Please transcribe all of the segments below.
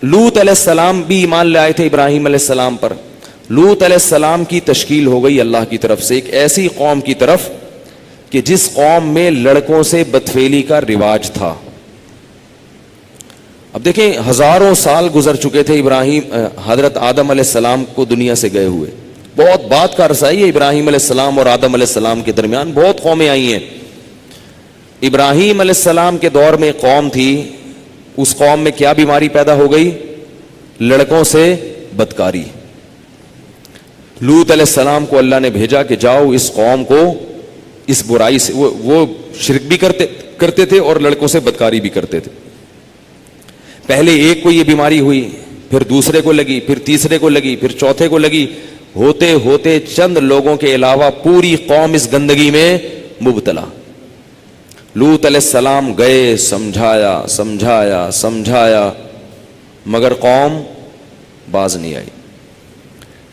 لوط علیہ السلام بھی ایمان لائے تھے ابراہیم علیہ السلام پر. لوط علیہ السلام کی تشکیل ہو گئی اللہ کی طرف سے ایک ایسی قوم کی طرف کہ جس قوم میں لڑکوں سے بدفعلی کا رواج تھا. اب دیکھیں ہزاروں سال گزر چکے تھے ابراہیم حضرت آدم علیہ السلام کو دنیا سے گئے ہوئے. بہت بات کا عرصہ ہے ابراہیم علیہ السلام اور آدم علیہ السلام کے درمیان. بہت قومیں آئی ہیں. ابراہیم علیہ السلام کے دور میں قوم تھی, اس قوم میں کیا بیماری پیدا ہو گئی؟ لڑکوں سے بدکاری. لوط علیہ السلام کو اللہ نے بھیجا کہ جاؤ اس قوم کو اس برائی سے, وہ شرک بھی کرتے تھے اور لڑکوں سے بدکاری بھی کرتے تھے. پہلے ایک کو یہ بیماری ہوئی, پھر دوسرے کو لگی, پھر تیسرے کو لگی, پھر چوتھے کو لگی. ہوتے ہوتے چند لوگوں کے علاوہ پوری قوم اس گندگی میں مبتلا. لوط علیہ السلام گئے, سمجھایا مگر قوم باز نہیں آئی.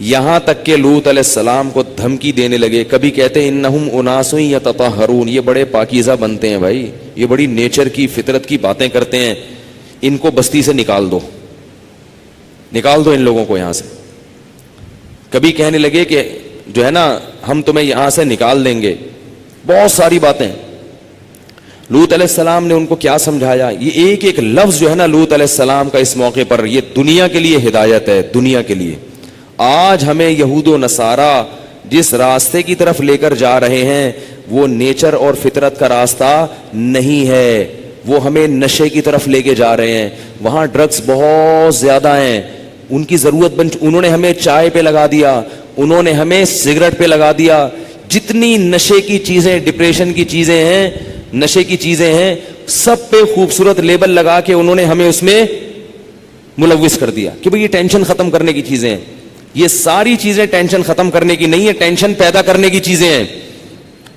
یہاں تک کہ لوط علیہ السلام کو دھمکی دینے لگے. کبھی کہتے ہیں انہم اناس یتطہرون, یہ بڑے پاکیزہ بنتے ہیں بھائی, یہ بڑی نیچر کی فطرت کی باتیں کرتے ہیں, ان کو بستی سے نکال دو ان لوگوں کو یہاں سے. کبھی کہنے لگے کہ جو ہے نا ہم تمہیں یہاں سے نکال دیں گے. بہت ساری باتیں. لوط علیہ السلام نے ان کو کیا سمجھایا؟ یہ ایک ایک لفظ جو ہے نا لوط علیہ السلام کا اس موقع پر, یہ دنیا کے لیے ہدایت ہے, دنیا کے لیے. آج ہمیں یہود و نصارہ جس راستے کی طرف لے کر جا رہے ہیں وہ نیچر اور فطرت کا راستہ نہیں ہے, وہ ہمیں نشے کی طرف لے کے جا رہے ہیں. وہاں ڈرگس بہت زیادہ ہیں, ان کی ضرورت انہوں نے ہمیں چائے پہ لگا دیا, انہوں نے ہمیں سگریٹ پہ لگا دیا. جتنی نشے کی چیزیں, ڈپریشن کی چیزیں ہیں, نشے کی چیزیں ہیں, سب پہ خوبصورت لیبل لگا کے انہوں نے ہمیں اس میں ملوث کر دیا کہ بھئی یہ ٹینشن ختم کرنے کی چیزیں ہیں. یہ ساری چیزیں ٹینشن ختم کرنے کی نہیں ہے, ٹینشن پیدا کرنے کی چیزیں ہیں.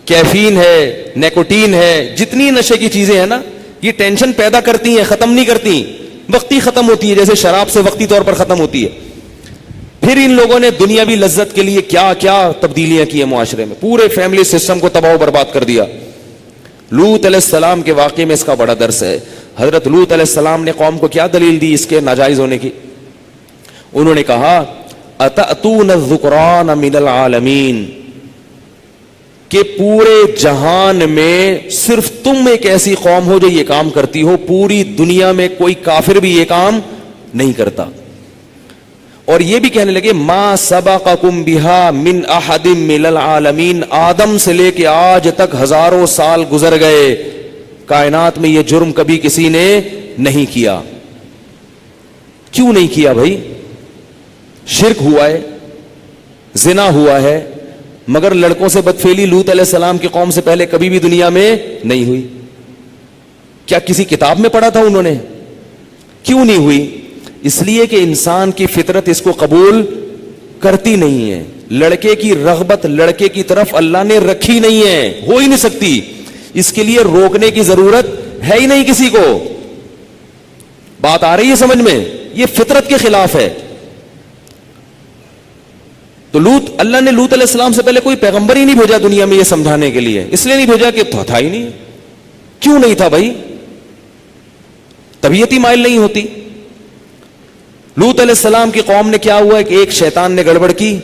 کیفین ہے, نیکوٹین ہے, جتنی نشے کی چیزیں ہیں نا یہ ٹینشن پیدا کرتی ہیں, ختم نہیں کرتی. وقتی ختم ہوتی ہے, جیسے شراب سے وقتی طور پر ختم ہوتی ہے. پھر ان لوگوں نے دنیاوی لذت کے لیے کیا کیا تبدیلیاں کی ہیں معاشرے میں, پورے فیملی سسٹم کو تباہ و برباد کر دیا. لوط علیہ السلام کے واقعے میں اس کا بڑا درس ہے. حضرت لوط علیہ السلام نے قوم کو کیا دلیل دی اس کے ناجائز ہونے کی؟ انہوں نے کہا اتأتون الذکران من العالمین, کہ پورے جہان میں صرف تم ایک ایسی قوم ہو جو یہ کام کرتی ہو, پوری دنیا میں کوئی کافر بھی یہ کام نہیں کرتا. اور یہ بھی کہنے لگے ما سبقکم بہا من احد من العالمین, آدم سے لے کے آج تک ہزاروں سال گزر گئے, کائنات میں یہ جرم کبھی کسی نے نہیں کیا. کیوں نہیں کیا بھائی؟ شرک ہوا ہے, زنا ہوا ہے, مگر لڑکوں سے بدفعلی لوط علیہ السلام کی قوم سے پہلے کبھی بھی دنیا میں نہیں ہوئی. کیا کسی کتاب میں پڑھا تھا انہوں نے؟ کیوں نہیں ہوئی؟ اس لیے کہ انسان کی فطرت اس کو قبول کرتی نہیں ہے. لڑکے کی رغبت لڑکے کی طرف اللہ نے رکھی نہیں ہے, ہو ہی نہیں سکتی. اس کے لیے روکنے کی ضرورت ہے ہی نہیں کسی کو. بات آ رہی ہے سمجھ میں؟ یہ فطرت کے خلاف ہے. تو اللہ نے لوط علیہ السلام سے پہلے کوئی پیغمبر ہی نہیں بھیجا دنیا میں یہ سمجھانے کے لیے. اس لیے نہیں بھیجا کہ تھا ہی نہیں. کیوں نہیں تھا بھائی؟ طبیعت ہی مائل نہیں ہوتی. لوط علیہ السلام کی قوم نے کیا ہوا کہ ایک شیطان نے گڑبڑ کی,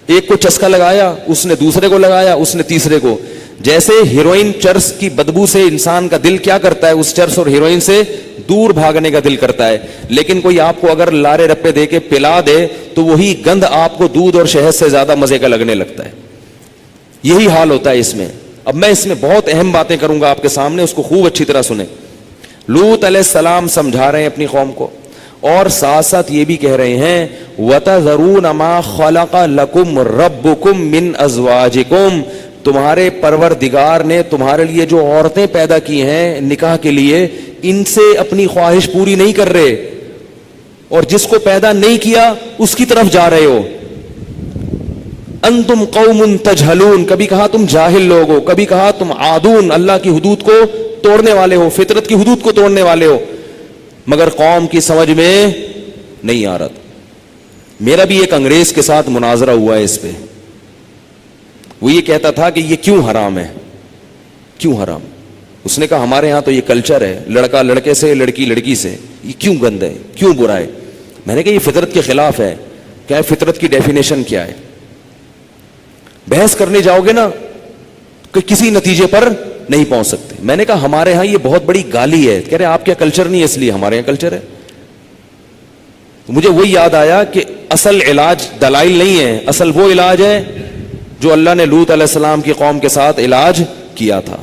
ایک کو چسکا لگایا, اس نے دوسرے کو لگایا, اس نے تیسرے کو. جیسے ہیروئن چرس کی بدبو سے انسان کا دل کیا کرتا ہے, اس چرس اور ہیروئن سے دور بھاگنے کا دل کرتا ہے. لیکن کوئی آپ کو اگر لارے رپے دے کے پلا دے تو وہی گند آپ کو دودھ اور شہد سے زیادہ مزے کا لگنے لگتا ہے. یہی حال ہوتا ہے اس میں. اب میں اس میں بہت اہم باتیں کروں گا آپ کے سامنے, اس کو خوب اچھی طرح سنیں. لوط علیہ السلام سمجھا رہے ہیں اپنی قوم کو, اور ساتھ ساتھ یہ بھی کہہ رہے ہیں وَتَذَرُونَ مَا خَلَقَ لَكُمْ رَبُّكُمْ مِنْ أَزْوَاجِكُمْ, تمہارے پروردگار نے تمہارے لیے جو عورتیں پیدا کی ہیں نکاح کے لیے, ان سے اپنی خواہش پوری نہیں کر رہے, اور جس کو پیدا نہیں کیا اس کی طرف جا رہے ہو. انتم قوم تجہلون, کبھی کہا تم جاہل لوگ ہو, کبھی کہا تم عادون, اللہ کی حدود کو توڑنے والے ہو, فطرت کی حدود کو توڑنے والے ہو. مگر قوم کی سمجھ میں نہیں آ رہا تھا. میرا بھی ایک انگریز کے ساتھ مناظرہ ہوا ہے اس پہ. وہ یہ کہتا تھا کہ یہ کیوں حرام ہے, کیوں حرام. اس نے کہا ہمارے ہاں تو یہ کلچر ہے, لڑکا لڑکے سے, لڑکی لڑکی سے, یہ کیوں گند ہے, کیوں برا ہے؟ میں نے کہا یہ فطرت کے خلاف ہے. کیا ہے فطرت کی ڈیفینیشن کیا ہے؟ بحث کرنے جاؤ گے نا کہ کسی نتیجے پر نہیں پہنچ سکتے. میں نے کہا ہمارے ہاں یہ بہت بڑی گالی ہے. کہہ رہے آپ کیا کلچر نہیں ہے, اس لیے ہمارے یہاں کلچر ہے. تو مجھے وہی یاد آیا کہ اصل علاج دلائل نہیں ہے, اصل وہ علاج ہے جو اللہ نے لوط علیہ السلام کی قوم کے ساتھ علاج کیا تھا.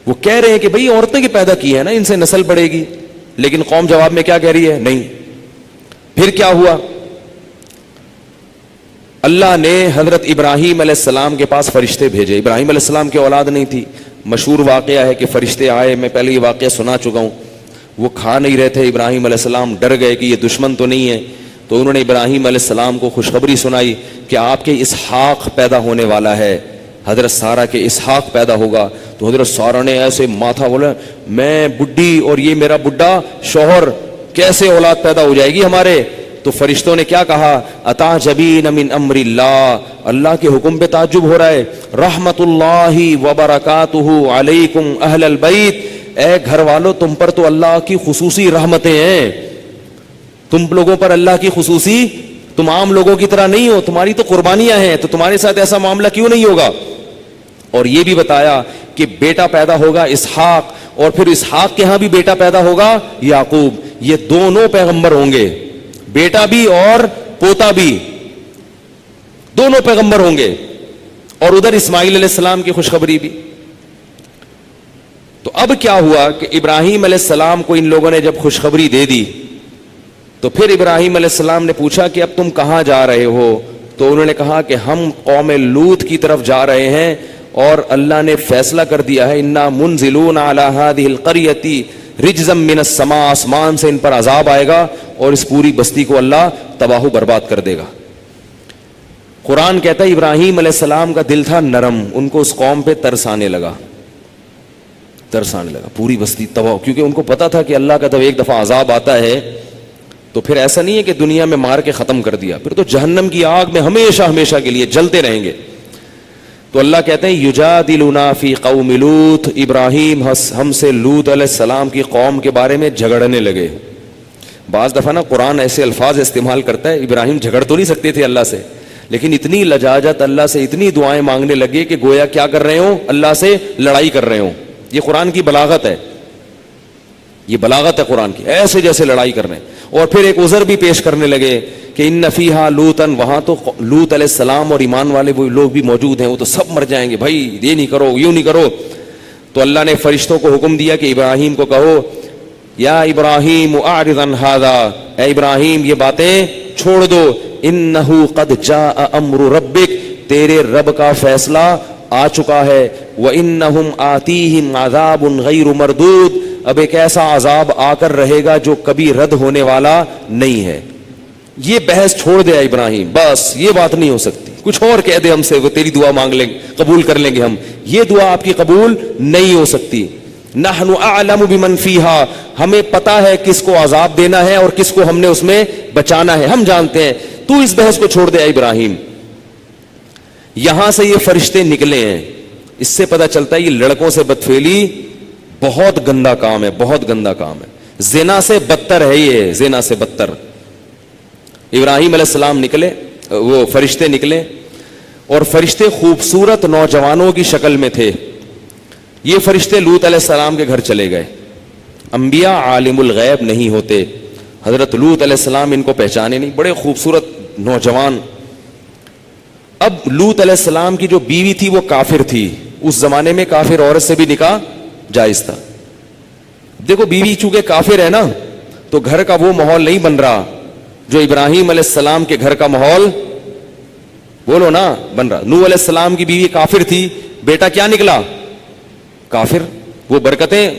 وہ کہہ رہے ہیں کہ بھئی عورتیں کی پیدا کی ہے نا, ان سے نسل بڑھے گی, لیکن قوم جواب میں کیا کہہ رہی ہے؟ نہیں. پھر کیا ہوا؟ اللہ نے حضرت ابراہیم علیہ السلام کے پاس فرشتے بھیجے. ابراہیم علیہ السلام کی اولاد نہیں تھی. مشہور واقعہ ہے کہ فرشتے آئے, میں پہلے یہ واقعہ سنا چکا ہوں. وہ کھا نہیں رہے تھے, ابراہیم علیہ السلام ڈر گئے کہ یہ دشمن تو نہیں ہے, تو انہوں نے ابراہیم علیہ السلام کو خوشخبری سنائی کہ آپ کے اسحاق پیدا ہونے والا ہے, حضرت سارہ کے اسحاق پیدا ہوگا. تو حضرت سارہ نے ایسے ماتھا بولا, میں بڈھی اور یہ میرا بڈھا شوہر, کیسے اولاد پیدا ہو جائے گی ہمارے؟ تو فرشتوں نے کیا کہا؟ اتعجبین من امر اللہ, اللہ کے حکم پہ تعجب ہو رہا ہے. رحمت اللہ وبرکاتہ علیکم اہل البیت, اے گھر والو تم پر تو اللہ کی خصوصی رحمتیں ہیں, تم لوگوں پر اللہ کی خصوصی, تم عام لوگوں کی طرح نہیں ہو, تمہاری تو قربانیاں ہیں, تو تمہارے ساتھ ایسا معاملہ کیوں نہیں ہوگا؟ اور یہ بھی بتایا کہ بیٹا پیدا ہوگا اسحاق, اور پھر اسحاق کے ہاں بھی بیٹا پیدا ہوگا یعقوب. یہ دونوں پیغمبر ہوں گے, بیٹا بھی اور پوتا بھی, دونوں پیغمبر ہوں گے. اور ادھر اسماعیل علیہ السلام کی خوشخبری بھی. تو اب کیا ہوا کہ ابراہیم علیہ السلام کو ان لوگوں نے جب خوشخبری دے دی, تو پھر ابراہیم علیہ السلام نے پوچھا کہ اب تم کہاں جا رہے ہو؟ تو انہوں نے کہا کہ ہم قوم لوط کی طرف جا رہے ہیں, اور اللہ نے فیصلہ کر دیا ہے انا منزلون علی هذه القرية رجزا من السماء, آسمان سے ان پر عذاب آئے گا اور اس پوری بستی کو اللہ تباہ و برباد کر دے گا. قرآن کہتا ہے ابراہیم علیہ السلام کا دل تھا نرم, ان کو اس قوم پہ ترس آنے لگا, پوری بستی تباہ, کیونکہ ان کو پتا تھا کہ اللہ کا جب ایک دفعہ عذاب آتا ہے تو پھر ایسا نہیں ہے کہ دنیا میں مار کے ختم کر دیا, پھر تو جہنم کی آگ میں ہمیشہ ہمیشہ کے لیے جلتے رہیں گے. تو اللہ کہتے ہیں یجادلنا فی قوم لوط, ابراہیم ہم سے لوط علیہ السلام کی قوم کے بارے میں جھگڑنے لگے. بعض دفعہ نا قرآن ایسے الفاظ استعمال کرتا ہے, ابراہیم جھگڑ تو نہیں سکتے تھے اللہ سے, لیکن اتنی لجاجت, اللہ سے اتنی دعائیں مانگنے لگے کہ گویا کیا کر رہے ہوں, اللہ سے لڑائی کر رہے ہوں. یہ قرآن کی بلاغت ہے, یہ بلاغت ہے قرآن کی, ایسے جیسے لڑائی کر رہے ہیں. اور پھر ایک عذر بھی پیش کرنے لگے کہ ان فیہا لوطن, وہاں تو لوط علیہ السلام اور ایمان والے وہ لوگ بھی موجود ہیں, وہ تو سب مر جائیں گے بھائی, یہ نہیں کرو, یوں نہیں کرو. تو اللہ نے فرشتوں کو حکم دیا کہ ابراہیم کو کہو یا ابراہیم اعرض عن ھذا, اے ابراہیم یہ باتیں چھوڑ دو, انہ قد جاء امر ربک, تیرے رب کا فیصلہ آ چکا ہے. وانہم آتیہم عذاب غیر مردود, اب ایک ایسا عذاب آ کر رہے گا جو کبھی رد ہونے والا نہیں ہے. یہ بحث چھوڑ دیا ابراہیم, بس یہ بات نہیں ہو سکتی, کچھ اور کہہ دے ہم سے, وہ تیری دعا مانگ لیں گے, قبول کر لیں گے ہم, یہ دعا آپ کی قبول نہیں ہو سکتی. نحن اعلم بمن فیہا, ہمیں پتا ہے کس کو عذاب دینا ہے اور کس کو ہم نے اس میں بچانا ہے, ہم جانتے ہیں, تو اس بحث کو چھوڑ دیا ابراہیم. یہاں سے یہ فرشتے نکلے ہیں, اس سے پتہ چلتا ہے یہ لڑکوں سے بدفعلی بہت گندا کام ہے, بہت گندا کام ہے, زنا سے بدتر ہے یہ, زنا سے بدتر. ابراہیم علیہ السلام نکلے, وہ فرشتے نکلے, اور فرشتے خوبصورت نوجوانوں کی شکل میں تھے. یہ فرشتے لوط علیہ السلام کے گھر چلے گئے. انبیاء عالم الغیب نہیں ہوتے, حضرت لوط علیہ السلام ان کو پہچانے نہیں, بڑے خوبصورت نوجوان. اب لوط علیہ السلام کی جو بیوی تھی وہ کافر تھی, اس زمانے میں کافر عورت سے بھی نکاح جائز تھا. دیکھو بیوی چونکہ کافر ہے نا, تو گھر کا وہ ماحول نہیں بن رہا جو ابراہیم علیہ السلام کے گھر کا ماحول, بولو نا, بن رہا. نوح علیہ السلام کی بیوی کافر تھی, بیٹا کیا نکلا؟ کافر. وہ برکتیں,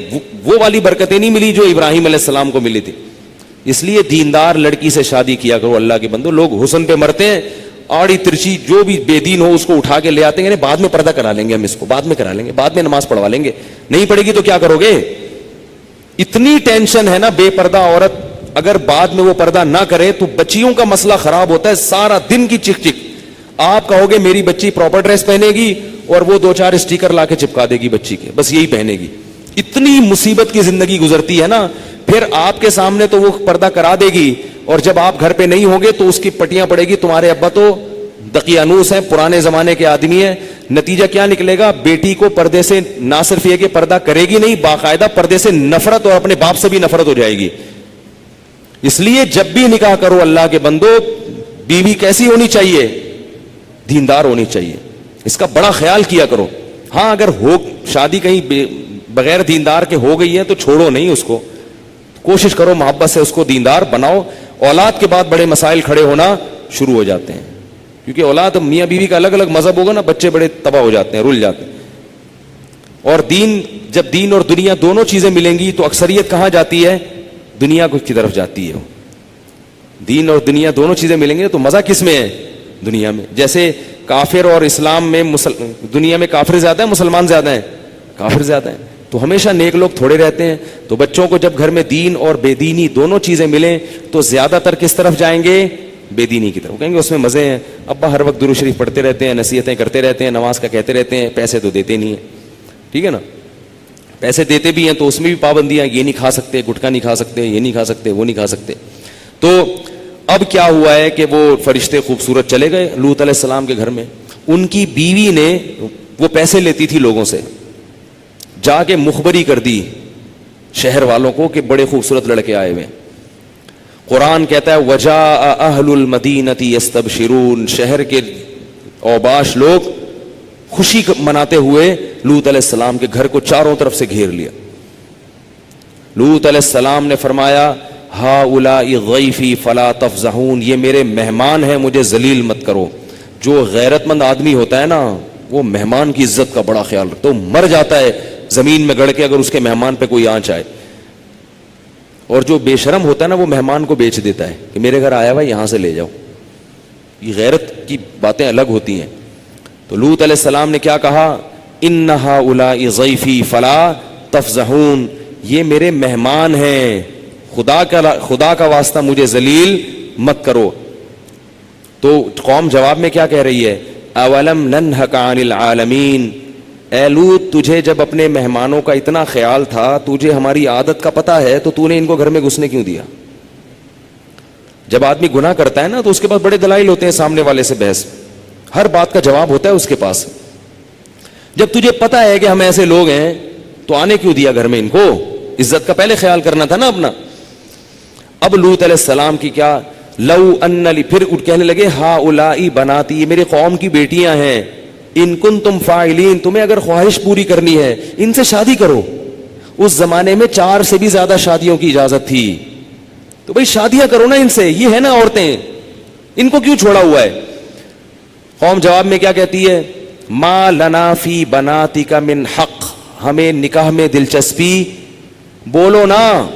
وہ والی برکتیں نہیں ملی جو ابراہیم علیہ السلام کو ملی تھی. اس لیے دیندار لڑکی سے شادی کیا کرو اللہ کے بندو. لوگ حسن پہ مرتے ہیں, آڑی ترچی جو بھی بے دین ہو اس کو اٹھا کے لے آتے ہیں, بعد میں پردہ کرا لیں گے ہم, اس کو بعد میں کرا لیں گے, بعد میں نماز پڑھوا لیں گے. نہیں پڑے گی تو کیا کرو گے؟ اتنی ٹینشن ہے نا بے پردہ عورت, اگر بعد میں وہ پردہ نہ کرے تو بچیوں کا مسئلہ خراب ہوتا ہے, سارا دن کی چک چک. آپ کہو گے میری بچی پراپر ڈریس پہنے گی اور وہ 2-4 اسٹیکر لا کے چپکا دے گی بچی کے, بس یہی پہنے گی. اتنی مصیبت کی زندگی گزرتی ہے نا. پھر آپ کے سامنے تو وہ پردہ کرا دے گی, اور جب آپ گھر پہ نہیں ہوں گے تو اس کی پٹیاں پڑے گی, تمہارے ابا تو دقیانوس ہیں, پرانے زمانے کے آدمی ہیں. نتیجہ کیا نکلے گا؟ بیٹی کو پردے سے نہ صرف یہ کہ پردہ کرے گی نہیں, باقاعدہ پردے سے نفرت, اور اپنے باپ سے بھی نفرت ہو جائے گی. اس لیے جب بھی نکاح کرو اللہ کے بندو, بیوی کیسی ہونی چاہیے؟ دیندار ہونی چاہیے. اس کا بڑا خیال کیا کرو. ہاں اگر ہو شادی کہیں بغیر دیندار کے ہو گئی ہے تو چھوڑو نہیں اس کو, کوشش کرو محبت سے اس کو دیندار بناؤ. اولاد کے بعد بڑے مسائل کھڑے ہونا شروع ہو جاتے ہیں, کیونکہ اولاد میاں بیوی کا الگ الگ مذہب ہوگا نا, بچے بڑے تباہ ہو جاتے ہیں, رل جاتے ہیں. اور دین, جب دین اور دنیا دونوں چیزیں ملیں گی تو اکثریت کہاں جاتی ہے؟ دنیا کی طرف جاتی ہے. دین اور دنیا دونوں چیزیں ملیں گی تو مزہ کس میں ہے؟ دنیا میں. جیسے کافر اور اسلام میں دنیا میں کافر زیادہ ہیں, مسلمان زیادہ ہیں؟ کافر زیادہ ہیں. تو ہمیشہ نیک لوگ تھوڑے رہتے ہیں. تو بچوں کو جب گھر میں دین اور بے دینی دونوں چیزیں ملیں تو زیادہ تر کس طرف جائیں گے؟ بے دینی کی طرف. کہیں گے اس میں مزے ہیں, ابا ہر وقت درود شریف پڑھتے رہتے ہیں, نصیحتیں کرتے رہتے ہیں, نماز کا کہتے رہتے ہیں, پیسے تو دیتے نہیں ہیں. ٹھیک ہے نا, پیسے دیتے بھی ہیں تو اس میں بھی پابندیاں, یہ نہیں کھا سکتے, گٹکا نہیں کھا سکتے, یہ نہیں کھا سکتے, وہ نہیں کھا سکتے. تو اب کیا ہوا ہے کہ وہ فرشتے خوبصورت چلے گئے لوط علیہ السلام کے گھر میں. ان کی بیوی نے, وہ پیسے لیتی تھی لوگوں سے, جا کے مخبری کر دی شہر والوں کو کہ بڑے خوبصورت لڑکے آئے ہوئے. قرآن کہتا ہے وجاء اہل المدینۃ یستبشرون, شہر کے اوباش لوگ خوشی مناتے ہوئے لوط علیہ السلام کے گھر کو چاروں طرف سے گھیر لیا. لوط علیہ السلام نے فرمایا ہؤلاء ضیفی فلا تفضحون, یہ میرے مہمان ہیں, مجھے ذلیل مت کرو. جو غیرت مند آدمی ہوتا ہے نا وہ مہمان کی عزت کا بڑا خیال رکھتا ہے, تو مر جاتا ہے زمین میں گڑ کے اگر اس کے مہمان پہ کوئی آنچ آئے. اور جو بے شرم ہوتا ہے نا وہ مہمان کو بیچ دیتا ہے کہ میرے گھر آیا ہوا یہاں سے لے جاؤ. یہ غیرت کی باتیں الگ ہوتی ہیں. تو لوط علیہ السلام نے کیا کہا؟ ان ہؤلاء ضیفی فلا تفضحون, یہ میرے مہمان ہیں, خدا کا واسطہ مجھے ذلیل مت کرو. تو قوم جواب میں کیا کہہ رہی ہے؟ اولم ننہک عن العالمین, اے لوط تجھے جب اپنے مہمانوں کا اتنا خیال تھا, تجھے ہماری عادت کا پتہ ہے, تو تو نے ان کو گھر میں گھسنے کیوں دیا؟ جب آدمی گناہ کرتا ہے نا تو اس کے پاس بڑے دلائل ہوتے ہیں سامنے والے سے بحث, ہر بات کا جواب ہوتا ہے اس کے پاس. جب تجھے پتہ ہے کہ ہم ایسے لوگ ہیں تو آنے کیوں دیا گھر میں ان کو؟ عزت کا پہلے خیال کرنا تھا نا اپنا. اب لوط علیہ السلام کی کیا, لو ان لی, پھر کہنے لگے ہؤلاء بناتی, یہ میری قوم کی بیٹیاں ہیں, ان کنتم فاعلین, تمہیں اگر خواہش پوری کرنی ہے ان سے شادی کرو. اس زمانے میں 4 سے بھی زیادہ شادیوں کی اجازت تھی, تو بھئی شادیاں کرو نا ان سے, یہ ہے نا عورتیں, ان کو کیوں چھوڑا ہوا ہے؟ قوم جواب میں کیا کہتی ہے؟ ما لنا فی بناتک من حق, ہمیں نکاح میں دلچسپی بولو نا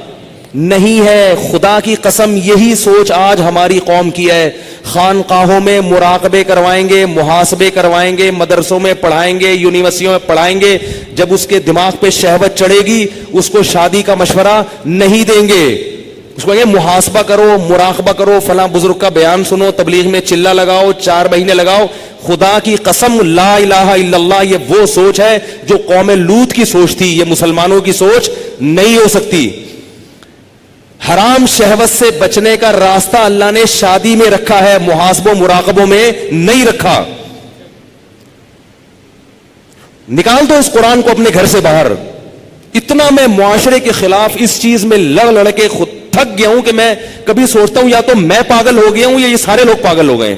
نہیں ہے. خدا کی قسم یہی سوچ آج ہماری قوم کی ہے. خانقاہوں میں مراقبے کروائیں گے, محاسبے کروائیں گے, مدرسوں میں پڑھائیں گے, یونیورسٹیوں میں پڑھائیں گے, جب اس کے دماغ پہ شہوت چڑھے گی اس کو شادی کا مشورہ نہیں دیں گے. اس کو کہیں گے محاسبہ کرو, مراقبہ کرو, فلاں بزرگ کا بیان سنو, تبلیغ میں چلہ لگاؤ, 4 مہینے لگاؤ. خدا کی قسم لا الہ الا اللہ, یہ وہ سوچ ہے جو قوم لوط کی سوچ تھی, یہ مسلمانوں کی سوچ نہیں ہو سکتی. حرام شہوت سے بچنے کا راستہ اللہ نے شادی میں رکھا ہے, محاسبوں مراقبوں میں نہیں رکھا. نکال دو اس قرآن کو اپنے گھر سے باہر. اتنا میں معاشرے کے خلاف اس چیز میں لڑ کے خود تھک گیا ہوں کہ میں کبھی سوچتا ہوں یا تو میں پاگل ہو گیا ہوں یا یہ سارے لوگ پاگل ہو گئے.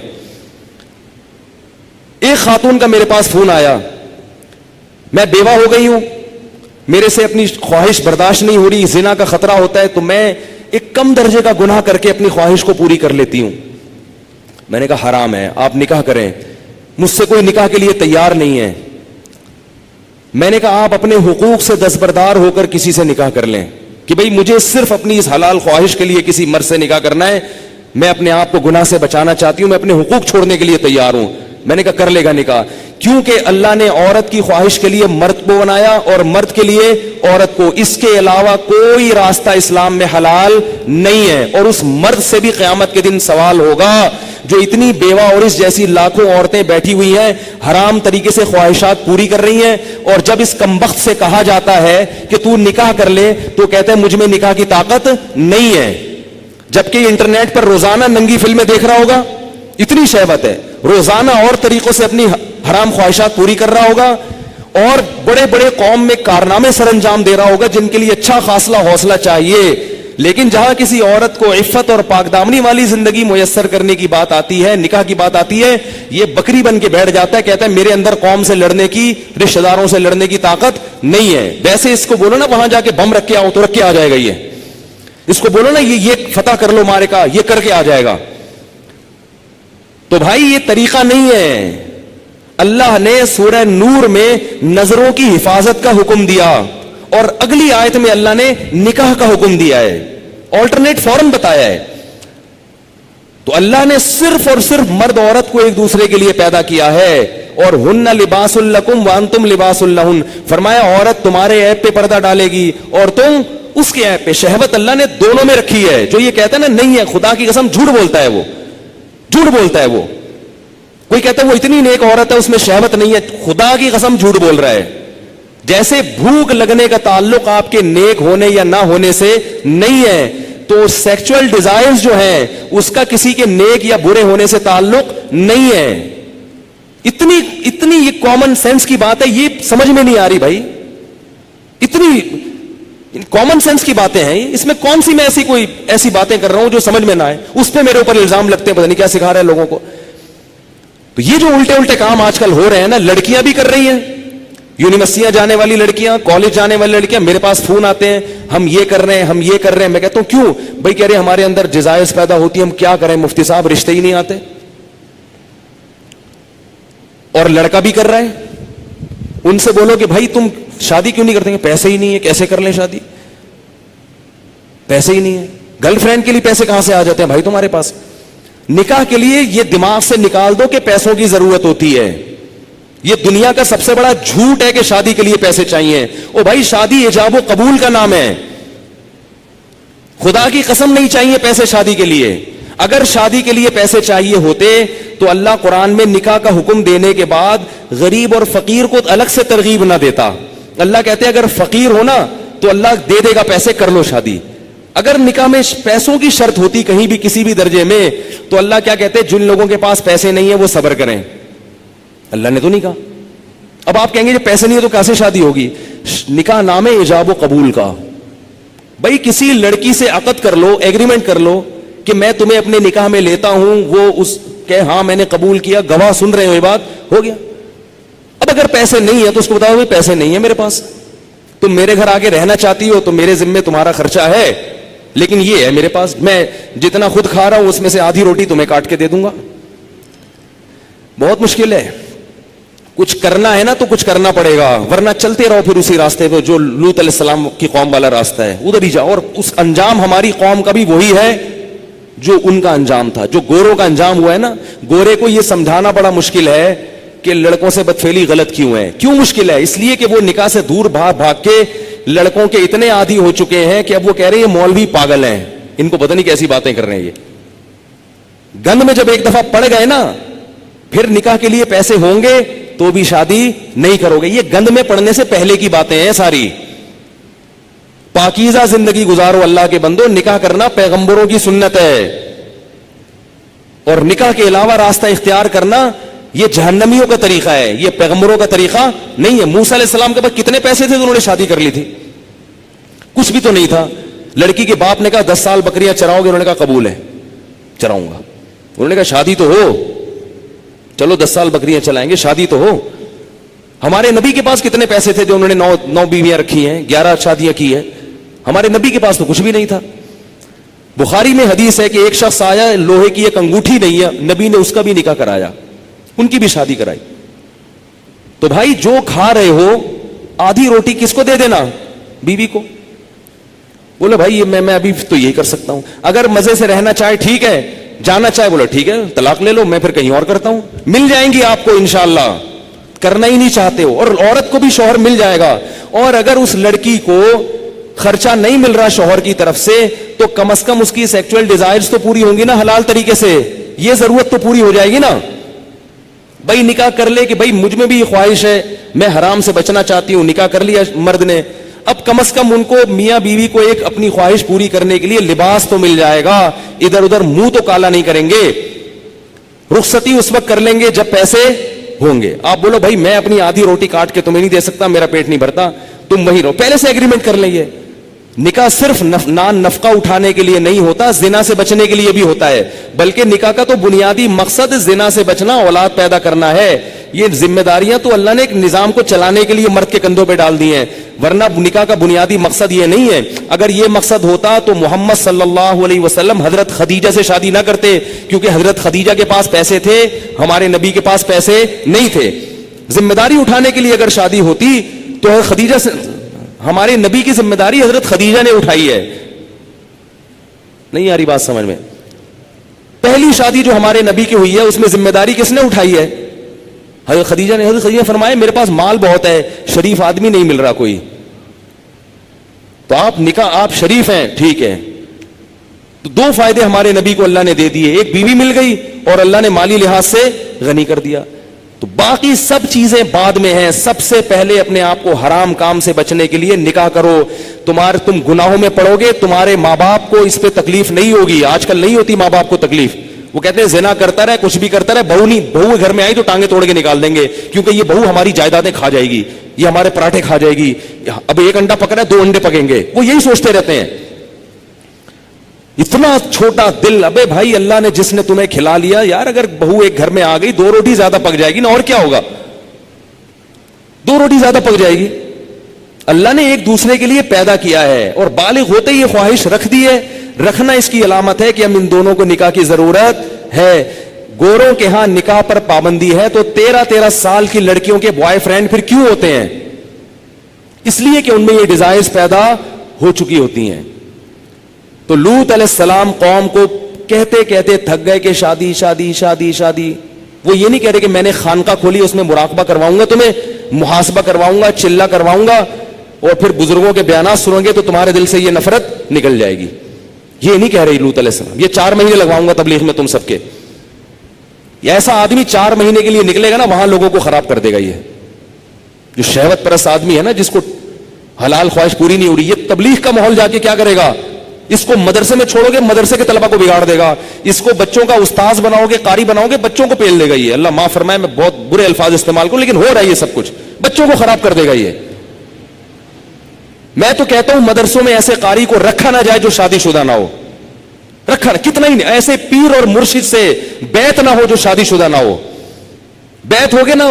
ایک خاتون کا میرے پاس فون آیا, میں بیوہ ہو گئی ہوں, میرے سے اپنی خواہش برداشت نہیں ہو رہی, زنا کا خطرہ ہوتا ہے, تو میں ایک کم درجے کا گناہ کر کے اپنی خواہش کو پوری کر لیتی ہوں. میں نے کہا حرام ہے, آپ نکاح کریں. مجھ سے کوئی نکاح کے لیے تیار نہیں ہے. میں نے کہا آپ اپنے حقوق سے دستبردار ہو کر کسی سے نکاح کر لیں کہ بھئی مجھے صرف اپنی اس حلال خواہش کے لیے کسی مرد سے نکاح کرنا ہے, میں اپنے آپ کو گناہ سے بچانا چاہتی ہوں, میں اپنے حقوق چھوڑنے کے لیے تیار ہوں. میں نے کہا کر لے گا نکاح, کیونکہ اللہ نے عورت کی خواہش کے لیے مرد کو بنایا اور مرد کے لیے عورت کو. اس کے علاوہ کوئی راستہ اسلام میں حلال نہیں ہے. اور اس مرد سے بھی قیامت کے دن سوال ہوگا جو اتنی بیوہ اور اس جیسی لاکھوں عورتیں بیٹھی ہوئی ہیں حرام طریقے سے خواہشات پوری کر رہی ہیں, اور جب اس کمبخت سے کہا جاتا ہے کہ تو نکاح کر لے تو کہتے ہیں مجھ میں نکاح کی طاقت نہیں ہے, جبکہ انٹرنیٹ پر روزانہ ننگی فلمیں دیکھ رہا ہوگا, اتنی شہوت ہے, روزانہ اور طریقوں سے اپنی حرام خواہشات پوری کر رہا ہوگا, اور بڑے بڑے قوم میں کارنامے سر انجام دے رہا ہوگا جن کے لیے اچھا خاصلہ حوصلہ چاہیے. لیکن جہاں کسی عورت کو عفت اور پاکدامنی والی زندگی میسر کرنے کی بات آتی ہے, نکاح کی بات آتی ہے, یہ بکری بن کے بیٹھ جاتا ہے, کہتا ہے میرے اندر قوم سے لڑنے کی, رشتہ داروں سے لڑنے کی طاقت نہیں ہے. ویسے اس کو بولو نا وہاں جا کے بم رکھ کے آؤ تو رکھ کے آ جائے گا, اس کو بولو نا یہ فتح کر لو مارے کا, یہ کر کے آ جائے گا. تو بھائی یہ طریقہ نہیں ہے. اللہ نے سورہ نور میں نظروں کی حفاظت کا حکم دیا, اور اگلی آیت میں اللہ نے نکاح کا حکم دیا ہے, آلٹرنیٹ فوراً بتایا ہے. تو اللہ نے صرف اور صرف مرد عورت کو ایک دوسرے کے لیے پیدا کیا ہے, اور ہن لباس لکم وانتم لباس لہن, فرمایا عورت تمہارے عیب پہ پردہ ڈالے گی اور تم اس کے عیب پہ. شہوت اللہ نے دونوں میں رکھی ہے. جو یہ کہتا ہے نا نہیں ہے, خدا کی قسم جھوٹ بولتا ہے, وہ جھوٹ بولتا ہے. وہ کوئی کہتا ہے وہ اتنی نیک عورت ہے اس میں شہوت نہیں ہے, خدا کی قسم جھوٹ بول رہا ہے. جیسے بھوک لگنے کا تعلق آپ کے نیک ہونے یا نہ ہونے سے نہیں ہے, تو سیکچول ڈیزائرز جو ہیں اس کا کسی کے نیک یا برے ہونے سے تعلق نہیں ہے. اتنی یہ کامن سینس کی بات ہے, یہ سمجھ میں نہیں آ رہی بھائی. اتنی کامن سینس کی باتیں ہیں, اس میں کون سی میں ایسی باتیں کر رہا ہوں جو سمجھ میں نہ آئے, اس پہ میرے اوپر الزام لگتے ہیں, پتہ نہیں کیا سکھا رہے ہیں لوگوں کو. تو یہ جو الٹے کام آج کل ہو رہے ہیں نا, لڑکیاں بھی کر رہی ہیں, یونیورسٹیاں جانے والی لڑکیاں, کالج جانے والی لڑکیاں, میرے پاس فون آتے ہیں ہم یہ کر رہے ہیں, ہم یہ کر رہے ہیں. میں کہتا ہوں کیوں بھائی؟ کہہ رہے ہمارے اندر ڈیزائرز پیدا ہوتی ہیں, ہم کیا کریں مفتی صاحب, رشتے ہی نہیں آتے. اور لڑکا بھی کر رہا ہے, ان سے بولو کہ بھائی تم شادی کیوں نہیں کرتے؟ پیسے ہی نہیں ہے, کیسے کر لیں شادی, پیسے ہی نہیں ہے. گرل فرینڈ کے لیے پیسے کہاں سے آ جاتے ہیں بھائی تمہارے پاس؟ نکاح کے لیے یہ دماغ سے نکال دو کہ پیسوں کی ضرورت ہوتی ہے. یہ دنیا کا سب سے بڑا جھوٹ ہے کہ شادی کے لیے پیسے چاہیے. او بھائی شادی ایجاب و قبول کا نام ہے, خدا کی قسم نہیں چاہیے پیسے شادی کے لیے. اگر شادی کے لیے پیسے چاہیے ہوتے تو اللہ قرآن میں نکاح کا حکم دینے کے بعد غریب اور فقیر کو الگ سے ترغیب نہ دیتا. اللہ کہتے اگر فقیر ہونا تو اللہ دے دے گا پیسے, کر لو شادی. اگر نکاح میں پیسوں کی شرط ہوتی کہیں بھی کسی بھی درجے میں, تو اللہ کیا کہتے جن لوگوں کے پاس پیسے نہیں ہیں وہ صبر کریں. اللہ نے تو نہیں کہا. اب آپ کہیں گے جب پیسے نہیں ہے تو کیسے شادی ہوگی؟ نکاح نام ہے ایجاب و قبول کا. بھائی کسی لڑکی سے عقد کر لو, ایگریمنٹ کر لو کہ میں تمہیں اپنے نکاح میں لیتا ہوں, وہ اس کہ ہاں میں نے قبول کیا, گواہ سن رہے ہو, یہ بات ہو گیا. اب اگر پیسے نہیں ہے تو اس کو بتاؤ پیسے نہیں ہے میرے پاس, تم میرے گھر آگے رہنا چاہتی ہو تو میرے ذمے تمہارا خرچہ ہے, لیکن یہ ہے میرے پاس, میں جتنا خود کھا رہا ہوں اس میں سے آدھی روٹی تمہیں کاٹ کے دے دوں گا. بہت مشکل ہے. کچھ کرنا ہے نا تو کچھ کرنا پڑے گا, ورنہ چلتے رہو پھر اسی راستے پہ جو لوط علیہ السلام کی قوم والا راستہ ہے, ادھر ہی جاؤ. اور اس انجام ہماری قوم کا بھی وہی ہے جو ان کا انجام تھا, جو گوروں کا انجام ہوا ہے نا. گورے کو یہ سمجھانا بڑا مشکل ہے کہ لڑکوں سے بدفعلی غلط کیوں ہے. کیوں مشکل ہے؟ اس لیے کہ وہ نکاح سے دور بھاگ بھاگ کے لڑکوں کے اتنے عادی ہو چکے ہیں کہ اب وہ کہہ رہے ہیں یہ مولوی پاگل ہیں, ان کو پتہ نہیں کیسی باتیں کر رہے ہیں. یہ گند میں جب ایک دفعہ پڑ گئے نا, پھر نکاح کے لیے پیسے ہوں گے تو بھی شادی نہیں کرو گے. یہ گند میں پڑنے سے پہلے کی باتیں ہیں ساری. پاکیزہ زندگی گزارو اللہ کے بندو, نکاح کرنا پیغمبروں کی سنت ہے, اور نکاح کے علاوہ راستہ اختیار کرنا یہ جہنمیوں کا طریقہ ہے, یہ پیغمبروں کا طریقہ نہیں ہے. موسیٰ علیہ السلام کے پاس کتنے پیسے تھے تو انہوں نے شادی کر لی تھی؟ کچھ بھی تو نہیں تھا. لڑکی کے باپ نے کہا 10 سال بکریاں چراؤ گے؟ انہوں نے کہا قبول ہے, چراؤں گا. انہوں نے کہا شادی تو ہو, چلو 10 سال بکریاں چلائیں گے, شادی تو ہو. ہمارے نبی کے پاس کتنے پیسے تھے جو انہوں نے 9 بیویاں رکھی ہیں, 11 شادیاں کی ہیں. ہمارے نبی کے پاس تو کچھ بھی نہیں تھا. بخاری میں حدیث ہے کہ ایک شخص آیا, لوہے کی ایک انگوٹھی نہیں ہے, نبی نے اس کا بھی نکاح کرایا, ان کی بھی شادی کرائی. تو بھائی جو کھا رہے ہو آدھی روٹی کس کو دے دینا؟ بیوی کو. بولے بھائی میں ابھی تو یہی کر سکتا ہوں. اگر مزے سے رہنا چاہے ٹھیک ہے, جانا چاہے بولے ٹھیک ہے طلاق لے لو, میں پھر کہیں اور کرتا ہوں. مل جائیں گی آپ کو انشاءاللہ, کرنا ہی نہیں چاہتے ہو. اور عورت کو بھی شوہر مل جائے گا. اور اگر اس لڑکی کو خرچہ نہیں مل رہا شوہر کی طرف سے, تو کم از کم اس کی سیکچوئل ڈیزائرز تو پوری ہوں گی نا حلال طریقے سے. یہ ضرورت تو پوری ہو جائے گی نا. بھائی نکاح کر لے کہ بھائی مجھ میں بھی یہ خواہش ہے, میں حرام سے بچنا چاہتی ہوں, نکاح کر لیا مرد نے, اب کم از کم ان کو میاں بیوی کو ایک اپنی خواہش پوری کرنے کے لیے لباس تو مل جائے گا, ادھر ادھر منہ تو کالا نہیں کریں گے. رخصتی اس وقت کر لیں گے جب پیسے ہوں گے. آپ بولو بھائی میں اپنی آدھی روٹی کاٹ کے تمہیں نہیں دے سکتا, میرا پیٹ نہیں بھرتا, تم وہیں رہو, پہلے سے ایگریمنٹ کر لیں گے. نکاح صرف نان نفقہ اٹھانے کے لیے نہیں ہوتا, زنا سے بچنے کے لیے بھی ہوتا ہے, بلکہ نکاح کا تو بنیادی مقصد زنا سے بچنا, اولاد پیدا کرنا ہے. یہ ذمہ داریاں تو اللہ نے ایک نظام کو چلانے کے لیے مرد کے کندھوں پہ ڈال دی ہیں, ورنہ نکاح کا بنیادی مقصد یہ نہیں ہے. اگر یہ مقصد ہوتا تو محمد صلی اللہ علیہ وسلم حضرت خدیجہ سے شادی نہ کرتے, کیونکہ حضرت خدیجہ کے پاس پیسے تھے, ہمارے نبی کے پاس پیسے نہیں تھے. ذمہ داری اٹھانے کے لیے اگر شادی ہوتی تو خدیجہ سے, ہمارے نبی کی ذمہ داری حضرت خدیجہ نے اٹھائی ہے. نہیں آ رہی بات سمجھ میں؟ پہلی شادی جو ہمارے نبی کی ہوئی ہے اس میں ذمہ داری کس نے اٹھائی ہے؟ حضرت خدیجہ نے. حضرت خدیجہ فرمائے میرے پاس مال بہت ہے, شریف آدمی نہیں مل رہا کوئی, تو آپ نکاح, آپ شریف ہیں ٹھیک ہے. تو دو فائدے ہمارے نبی کو اللہ نے دے دیے, ایک بیوی مل گئی اور اللہ نے مالی لحاظ سے غنی کر دیا. تو باقی سب چیزیں بعد میں ہیں. سب سے پہلے اپنے آپ کو حرام کام سے بچنے کے لیے نکاح کرو. تم گناہوں میں پڑو گے, تمہارے ماں باپ کو اس پہ تکلیف نہیں ہوگی. آج کل نہیں ہوتی ماں باپ کو تکلیف, وہ کہتے ہیں زنا کرتا رہے, کچھ بھی کرتا رہے, بہو گھر میں آئی تو ٹانگیں توڑ کے نکال دیں گے, کیونکہ یہ بہو ہماری جائیدادیں کھا جائے گی, یہ ہمارے پراٹھے کھا جائے گی, اب ایک انڈا پکڑا ہے 2 انڈے پکیں گے. وہ یہی سوچتے رہتے ہیں. اتنا چھوٹا دل. ابے بھائی اللہ نے جس نے تمہیں کھلا لیا یار, اگر بہو ایک گھر میں آ گئی 2 روٹی زیادہ پک جائے گی نا, اور کیا ہوگا, 2 روٹی زیادہ پک جائے گی. اللہ نے ایک دوسرے کے لیے پیدا کیا ہے, اور بالغ ہوتے ہی یہ خواہش رکھ دی ہے. رکھنا اس کی علامت ہے کہ ہم ان دونوں کو نکاح کی ضرورت ہے. گوروں کے ہاں نکاح پر پابندی ہے, تو 13 سال کی لڑکیوں کے بوائے فرینڈ پھر کیوں ہوتے ہیں؟ اس لیے کہ ان میں یہ ڈیزائرز پیدا ہو چکی ہوتی ہیں. تو لوط علیہ السلام قوم کو کہتے کہتے تھک گئے کہ شادی شادی شادی شادی. وہ یہ نہیں کہہ رہے کہ میں نے خانقاہ کھولی, اس میں مراقبہ کرواؤں گا, تمہیں محاسبہ کرواؤں گا, چلہ کرواؤں گا, اور پھر بزرگوں کے بیانات سنو گے تو تمہارے دل سے یہ نفرت نکل جائے گی. یہ نہیں کہہ رہی لوط علیہ السلام. یہ 4 مہینے لگواؤں گا تبلیغ میں تم سب کے. ایسا آدمی 4 مہینے کے لیے نکلے گا نا, وہاں لوگوں کو خراب کر دے گا. یہ جو شہوت پرست آدمی ہے نا, جس کو حلال خواہش پوری نہیں ہو رہی, یہ تبلیغ کا ماحول جا کے کیا کرے گا؟ اس کو مدرسے میں چھوڑو گے, مدرسے کے طلبہ کو بگاڑ دے گا. اس کو بچوں کا استاذ بناؤ گے, قاری بناؤ گے, بچوں کو پیل دے گا. یہ اللہ معاف فرمائے, میں بہت برے الفاظ استعمال کروں, لیکن ہو رہا ہے یہ سب کچھ, بچوں کو خراب کر دے گا. یہ میں تو کہتا ہوں مدرسوں میں ایسے قاری کو رکھا نہ جائے جو شادی شدہ نہ ہو. رکھا کتنا ہی نہیں, ایسے پیر اور مرشد سے بیعت نہ ہو جو شادی شدہ نہ ہو. بیعت ہوگے نا,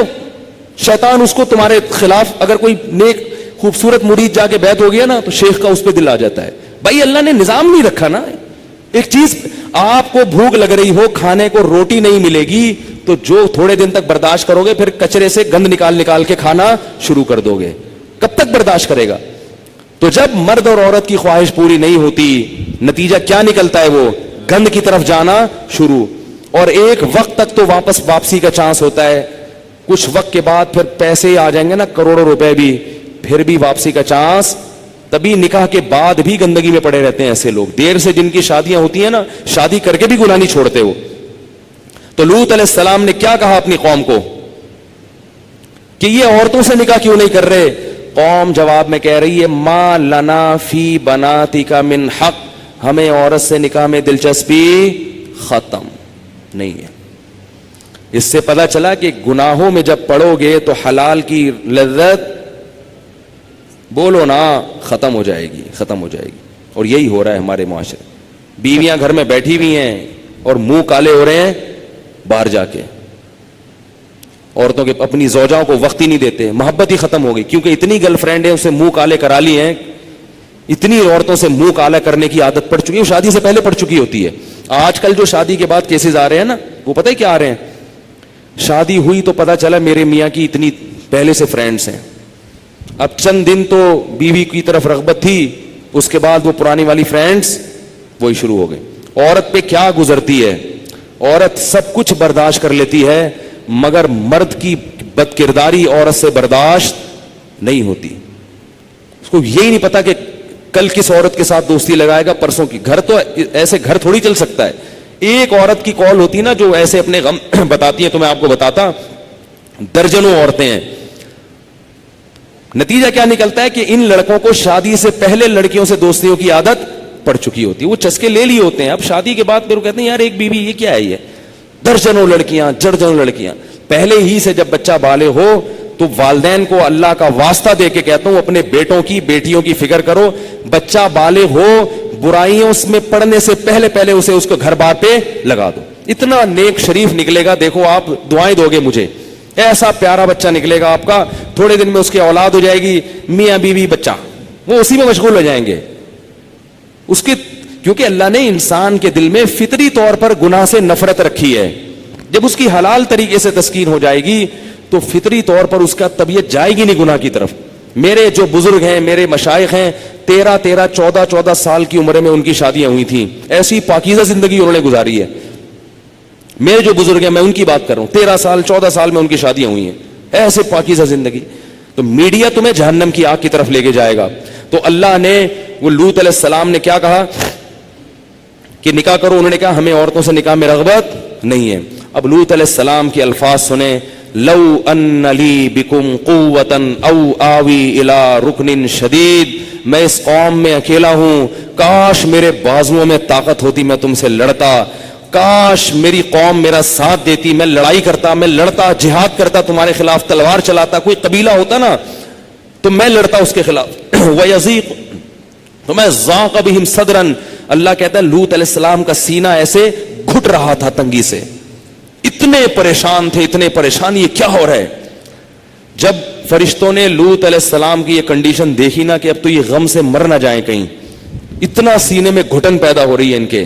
شیطان اس کو تمہارے خلاف, اگر کوئی نیک خوبصورت مرید جا کے بیعت ہو گیا نا تو شیخ کا اس پہ دل آ جاتا ہے. بھائی اللہ نے نظام نہیں رکھا نا. ایک چیز, آپ کو بھوک لگ رہی ہو, کھانے کو روٹی نہیں ملے گی, تو جو تھوڑے دن تک برداشت کرو گے, پھر کچرے سے گند نکال نکال کے کھانا شروع کر دو گے. کب تک برداشت کرے گا؟ تو جب مرد اور عورت کی خواہش پوری نہیں ہوتی, نتیجہ کیا نکلتا ہے؟ وہ گند کی طرف جانا شروع. اور ایک وقت تک تو واپسی کا چانس ہوتا ہے, کچھ وقت کے بعد پھر پیسے آ جائیں گے نا, کروڑوں روپے بھی, پھر بھی واپسی کا چانس. تبھی نکاح کے بعد بھی گندگی میں پڑے رہتے ہیں ایسے لوگ. دیر سے جن کی شادیاں ہوتی ہیں نا, شادی کر کے بھی گناہ نہیں چھوڑتے وہ. تو لوط علیہ السلام نے کیا کہا اپنی قوم کو کہ یہ عورتوں سے نکاح کیوں نہیں کر رہے؟ قوم جواب میں کہہ رہی ہے, ما لنا فی بناتک من حق, ہمیں عورت سے نکاح میں دلچسپی ختم نہیں ہے. اس سے پتہ چلا کہ گناہوں میں جب پڑو گے تو حلال کی لذت, بولو نا, ختم ہو جائے گی, ختم ہو جائے گی. اور یہی ہو رہا ہے ہمارے معاشرے. بیویاں گھر میں بیٹھی ہوئی ہیں اور منہ کالے ہو رہے ہیں باہر جا کے. عورتوں کے اپنی زوجاؤں کو وقت ہی نہیں دیتے, محبت ہی ختم ہو گئی, کیونکہ اتنی گرل فرینڈ ہیں اسے منہ کالے کرا لی ہیں, اتنی عورتوں سے منہ کالا کرنے کی عادت پڑ چکی ہے, وہ شادی سے پہلے پڑ چکی ہوتی ہے. آج کل جو شادی کے بعد کیسز آ رہے ہیں نا, وہ پتہ ہے کیا آ رہے ہیں؟ شادی ہوئی تو پتہ چلا میرے میاں کی اتنی پہلے سے فرینڈز ہیں, اب چند دن تو بیوی کی طرف رغبت تھی, اس کے بعد وہ پرانی والی فرینڈز وہی شروع ہو گئے. عورت پہ کیا گزرتی ہے؟ عورت سب کچھ برداشت کر لیتی ہے, مگر مرد کی بد کرداری عورت سے برداشت نہیں ہوتی. اس کو یہی نہیں پتا کہ کل کس عورت کے ساتھ دوستی لگائے گا, پرسوں کی. گھر تو ایسے گھر تھوڑی چل سکتا ہے. ایک عورت کی کال ہوتی نا جو ایسے اپنے غم بتاتی ہے, تو میں آپ کو بتاتا درجنوں عورتیں ہیں. نتیجہ کیا نکلتا ہے کہ ان لڑکوں کو شادی سے پہلے لڑکیوں سے دوستیوں کی عادت پڑ چکی ہوتی ہے, وہ چسکے لے لیے ہوتے ہیں. اب شادی کے بعد پھر وہ کہتے ہیں یار ایک بیوی یہ کیا ہے, یہ درجنوں لڑکیاں درجنوں لڑکیاں. پہلے ہی سے جب بچہ بالغ ہو تو والدین کو اللہ کا واسطہ دے کے کہتا ہوں اپنے بیٹوں کی بیٹیوں کی فکر کرو. بچہ بالغ ہو برائیوں میں پڑنے سے پہلے پہلے اسے اس کو گھر بار پہ لگا دو. اتنا نیک شریف نکلے گا, دیکھو آپ دعائیں دو گے مجھے, ایسا پیارا بچہ نکلے گا آپ کا, تھوڑے دن میں اس کی اولاد ہو جائے گی, میاں بیوی بچہ, وہ اسی میں مشغول ہو جائیں گے اس کے, کیونکہ اللہ نے انسان کے دل میں فطری طور پر گناہ سے نفرت رکھی ہے. جب اس کی حلال طریقے سے تسکین ہو جائے گی تو فطری طور پر اس کا طبیعت جائے گی نہیں گناہ کی طرف. میرے جو بزرگ ہیں, میرے مشائخ ہیں, 13 14 سال کی عمر میں ان کی شادیاں ہوئی تھیں. ایسی پاکیزہ زندگی انہوں نے گزاری ہے. میرے جو بزرگ ہیں میں ان کی بات کر رہا ہوں, 13 سال 14 سال میں ان کی شادیاں ہوئی ہیں, ایسے پاکیزہ زندگی. تو میڈیا تمہیں جہنم کی آگ کی طرف لے کے جائے گا. تو اللہ نے وہ لوط علیہ السلام نے کیا کہا کہ نکاح کرو, انہوں نے کہا ہمیں عورتوں سے نکاح میں رغبت نہیں ہے. اب لوط علیہ السلام کے الفاظ سنیں, لو ان لی بکم قوتا او آوی الی رکن شدید, میں اس قوم میں اکیلا ہوں, کاش میرے بازوؤں میں طاقت ہوتی میں تم سے لڑتا, کاش میری قوم میرا ساتھ دیتی, میں لڑائی کرتا, میں لڑتا, جہاد کرتا, تمہارے خلاف تلوار چلاتا. کوئی قبیلہ ہوتا نا تو میں لڑتا اس کے خلاف. وَيَزِيقُ, تو میں ذَاقَ بِهِمْ صَدْرًا, اللہ کہتا ہے لوط علیہ السلام کا سینہ ایسے گھٹ رہا تھا تنگی سے, اتنے پریشان تھے, اتنے پریشان, یہ کیا ہو رہا ہے. جب فرشتوں نے لوط علیہ السلام کی یہ کنڈیشن دیکھی نا کہ اب تو یہ غم سے مر نہ جائیں کہیں, اتنا سینے میں گھٹن پیدا ہو رہی ہے ان کے,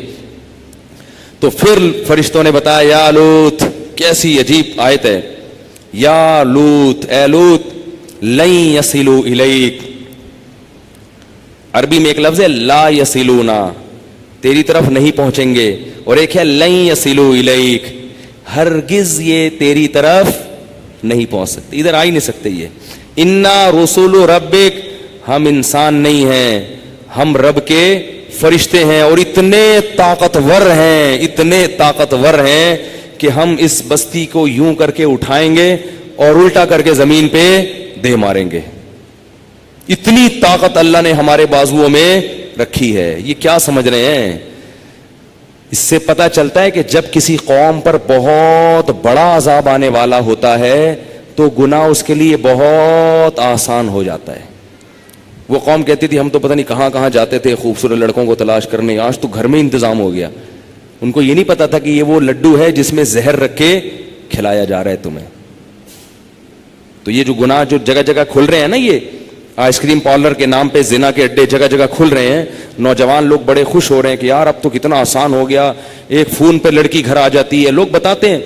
تو پھر فرشتوں نے بتایا یا لوط, کیسی عجیب آیت ہے, یا لوط, اے لوط, لن یصلوا الیک, عربی میں ایک لفظ ہے لا یصلونا, تیری طرف نہیں پہنچیں گے, اور ایک ہے لن یصلوا الیک, ہرگز یہ تیری طرف نہیں پہنچ سکتے, ادھر آ ہی نہیں سکتے. یہ انا رسول ربک, ہم انسان نہیں ہیں, ہم رب کے فرشتے ہیں, اور اتنے طاقتور ہیں, اتنے طاقتور ہیں کہ ہم اس بستی کو یوں کر کے اٹھائیں گے اور الٹا کر کے زمین پہ دے ماریں گے. اتنی طاقت اللہ نے ہمارے بازوؤں میں رکھی ہے. یہ کیا سمجھ رہے ہیں؟ اس سے پتہ چلتا ہے کہ جب کسی قوم پر بہت بڑا عذاب آنے والا ہوتا ہے تو گناہ اس کے لیے بہت آسان ہو جاتا ہے. وہ قوم کہتی تھی ہم تو پتہ نہیں کہاں کہاں جاتے تھے خوبصورت لڑکوں کو تلاش کرنے, آج تو گھر میں انتظام ہو گیا. ان کو یہ نہیں پتا تھا کہ یہ وہ لڈو ہے جس میں زہر رکھ کے کھلایا جا رہا ہے تمہیں. تو یہ جو گناہ جو جگہ جگہ کھل رہے ہیں نا, یہ آئس کریم پارلر کے نام پہ زنا کے اڈے جگہ جگہ کھل رہے ہیں, نوجوان لوگ بڑے خوش ہو رہے ہیں کہ یار اب تو کتنا آسان ہو گیا, ایک فون پہ لڑکی گھر آ جاتی ہے. لوگ بتاتے ہیں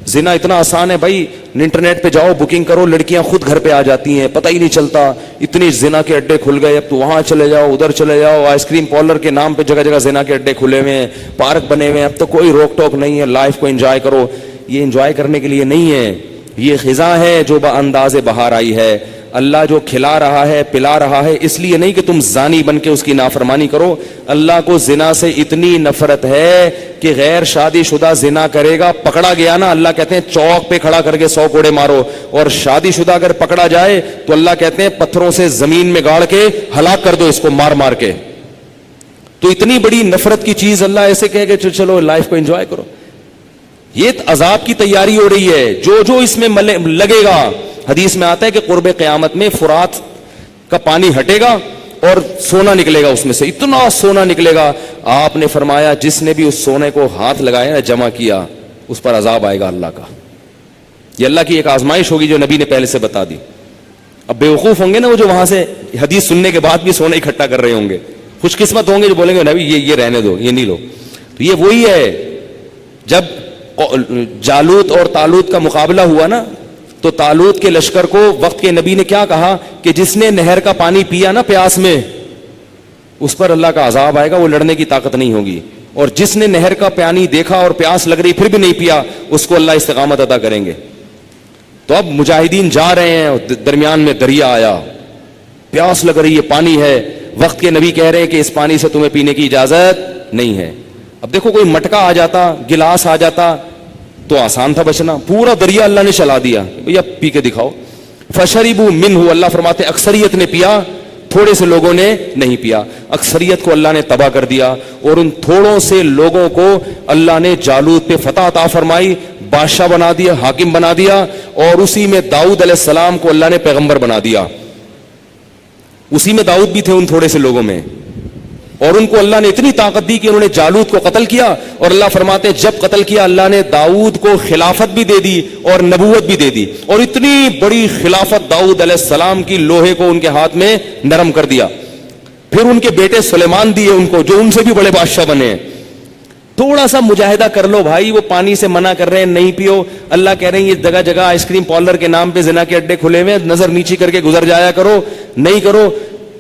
زنا اتنا آسان ہے بھائی, انٹرنیٹ پہ جاؤ بکنگ کرو, لڑکیاں خود گھر پہ آ جاتی ہیں, پتہ ہی نہیں چلتا. اتنی زنا کے اڈے کھل گئے, اب تو وہاں چلے جاؤ, ادھر چلے جاؤ, آئس کریم پارلر کے نام پہ جگہ جگہ زنا کے اڈے کھلے ہوئے ہیں, پارک بنے ہوئے ہیں, اب تو کوئی روک ٹوک نہیں ہے, لائف کو انجوائے کرو. یہ انجوائے کرنے کے لیے نہیں ہے, یہ خزاں ہے جو بانداز بہار آئی ہے. اللہ جو کھلا رہا ہے پلا رہا ہے, اس لیے نہیں کہ تم زانی بن کے اس کی نافرمانی کرو. اللہ کو زنا سے اتنی نفرت ہے کہ غیر شادی شدہ زنا کرے گا, پکڑا گیا نا, اللہ کہتے ہیں چوک پہ کھڑا کر کے 100 کوڑے مارو. اور شادی شدہ اگر پکڑا جائے تو اللہ کہتے ہیں پتھروں سے زمین میں گاڑ کے ہلاک کر دو اس کو, مار مار کے. تو اتنی بڑی نفرت کی چیز اللہ ایسے کہے کہ چلو لائف کو انجوائے کرو. یہ عذاب کی تیاری ہو رہی ہے, جو جو اس میں لگے گا. حدیث میں آتا ہے کہ قرب قیامت میں فرات کا پانی ہٹے گا اور سونا نکلے گا اس میں سے, اتنا سونا نکلے گا. آپ نے فرمایا جس نے بھی اس سونے کو ہاتھ لگایا جمع کیا, اس پر عذاب آئے گا اللہ کا. یہ اللہ کی ایک آزمائش ہوگی جو نبی نے پہلے سے بتا دی. اب بیوقوف ہوں گے نا وہ جو وہاں سے حدیث سننے کے بعد بھی سونا اکٹھا کر رہے ہوں گے, خوش قسمت ہوں گے جو بولیں گے نبی یہ رہنے دو, یہ نہیں لو. تو یہ وہی ہے جب جالوت اور طالوت کا مقابلہ ہوا نا, تو طالوت کے لشکر کو وقت کے نبی نے کیا کہا کہ جس نے نہر کا پانی پیا نا پیاس میں, اس پر اللہ کا عذاب آئے گا, وہ لڑنے کی طاقت نہیں ہوگی. اور جس نے نہر کا پانی دیکھا اور پیاس لگ رہی پھر بھی نہیں پیا, اس کو اللہ استقامت عطا کریں گے. تو اب مجاہدین جا رہے ہیں, درمیان میں دریا آیا, پیاس لگ رہی ہے, پانی ہے. وقت کے نبی کہہ رہے ہیں کہ اس پانی سے تمہیں پینے کی اجازت نہیں ہے. اب دیکھو کوئی مٹکا آ جاتا, گلاس آ جاتا تو آسان تھا بچنا, پورا دریا اللہ نے چلا دیا, بھیا پی کے دکھاؤ. فشربوا منہ, اللہ فرماتے اکثریت نے پیا, تھوڑے سے لوگوں نے نہیں پیا. اکثریت کو اللہ نے تباہ کر دیا, اور ان تھوڑوں سے لوگوں کو اللہ نے جالوت پہ فتح عطا فرمائی, بادشاہ بنا دیا, حاکم بنا دیا, اور اسی میں داؤد علیہ السلام کو اللہ نے پیغمبر بنا دیا. اسی میں داؤد بھی تھے ان تھوڑے سے لوگوں میں, اور ان کو اللہ نے اتنی طاقت دی کہ انہوں نے جالوت کو قتل کیا. اور اللہ فرماتے جب قتل کیا اللہ نے داؤد کو خلافت بھی دے دی اور نبوت بھی دے دی, اور اتنی بڑی خلافت داؤد علیہ السلام کی لوہے کو ان کے ہاتھ میں نرم کر دیا. پھر ان کے بیٹے سلیمان دیے ان کو, جو ان سے بھی بڑے بادشاہ بنے. تھوڑا سا مجاہدہ کر لو بھائی, وہ پانی سے منع کر رہے ہیں نہیں پیو, اللہ کہہ رہے ہیں یہ جگہ جگہ آئس کریم پارلر کے نام پہ زنا کے اڈے کھلے ہوئے, نظر نیچی کر کے گزر جایا کرو, نہیں کرو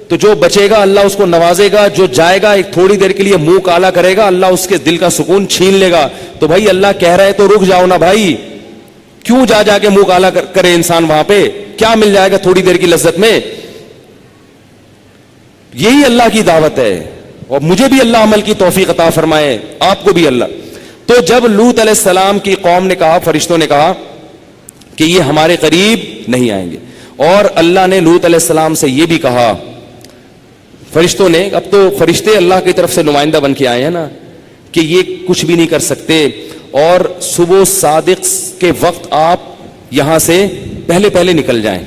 تو جو بچے گا اللہ اس کو نوازے گا, جو جائے گا ایک تھوڑی دیر کے لیے منہ کالا کرے گا اللہ اس کے دل کا سکون چھین لے گا. تو بھائی اللہ کہہ رہے تو رک جاؤ نا بھائی, کیوں جا جا کے منہ کالا کرے انسان, وہاں پہ کیا مل جائے گا تھوڑی دیر کی لذت میں. یہی اللہ کی دعوت ہے, اور مجھے بھی اللہ عمل کی توفیق عطا فرمائے, آپ کو بھی اللہ. تو جب لوط علیہ السلام کی قوم نے کہا, فرشتوں نے کہا کہ یہ ہمارے قریب نہیں آئیں گے, اور اللہ نے لوط علیہ السلام سے یہ بھی کہا, فرشتوں نے, اب تو فرشتے اللہ کی طرف سے نمائندہ بن کے آئے ہیں نا, کہ یہ کچھ بھی نہیں کر سکتے, اور صبح صادق کے وقت آپ یہاں سے پہلے نکل جائیں,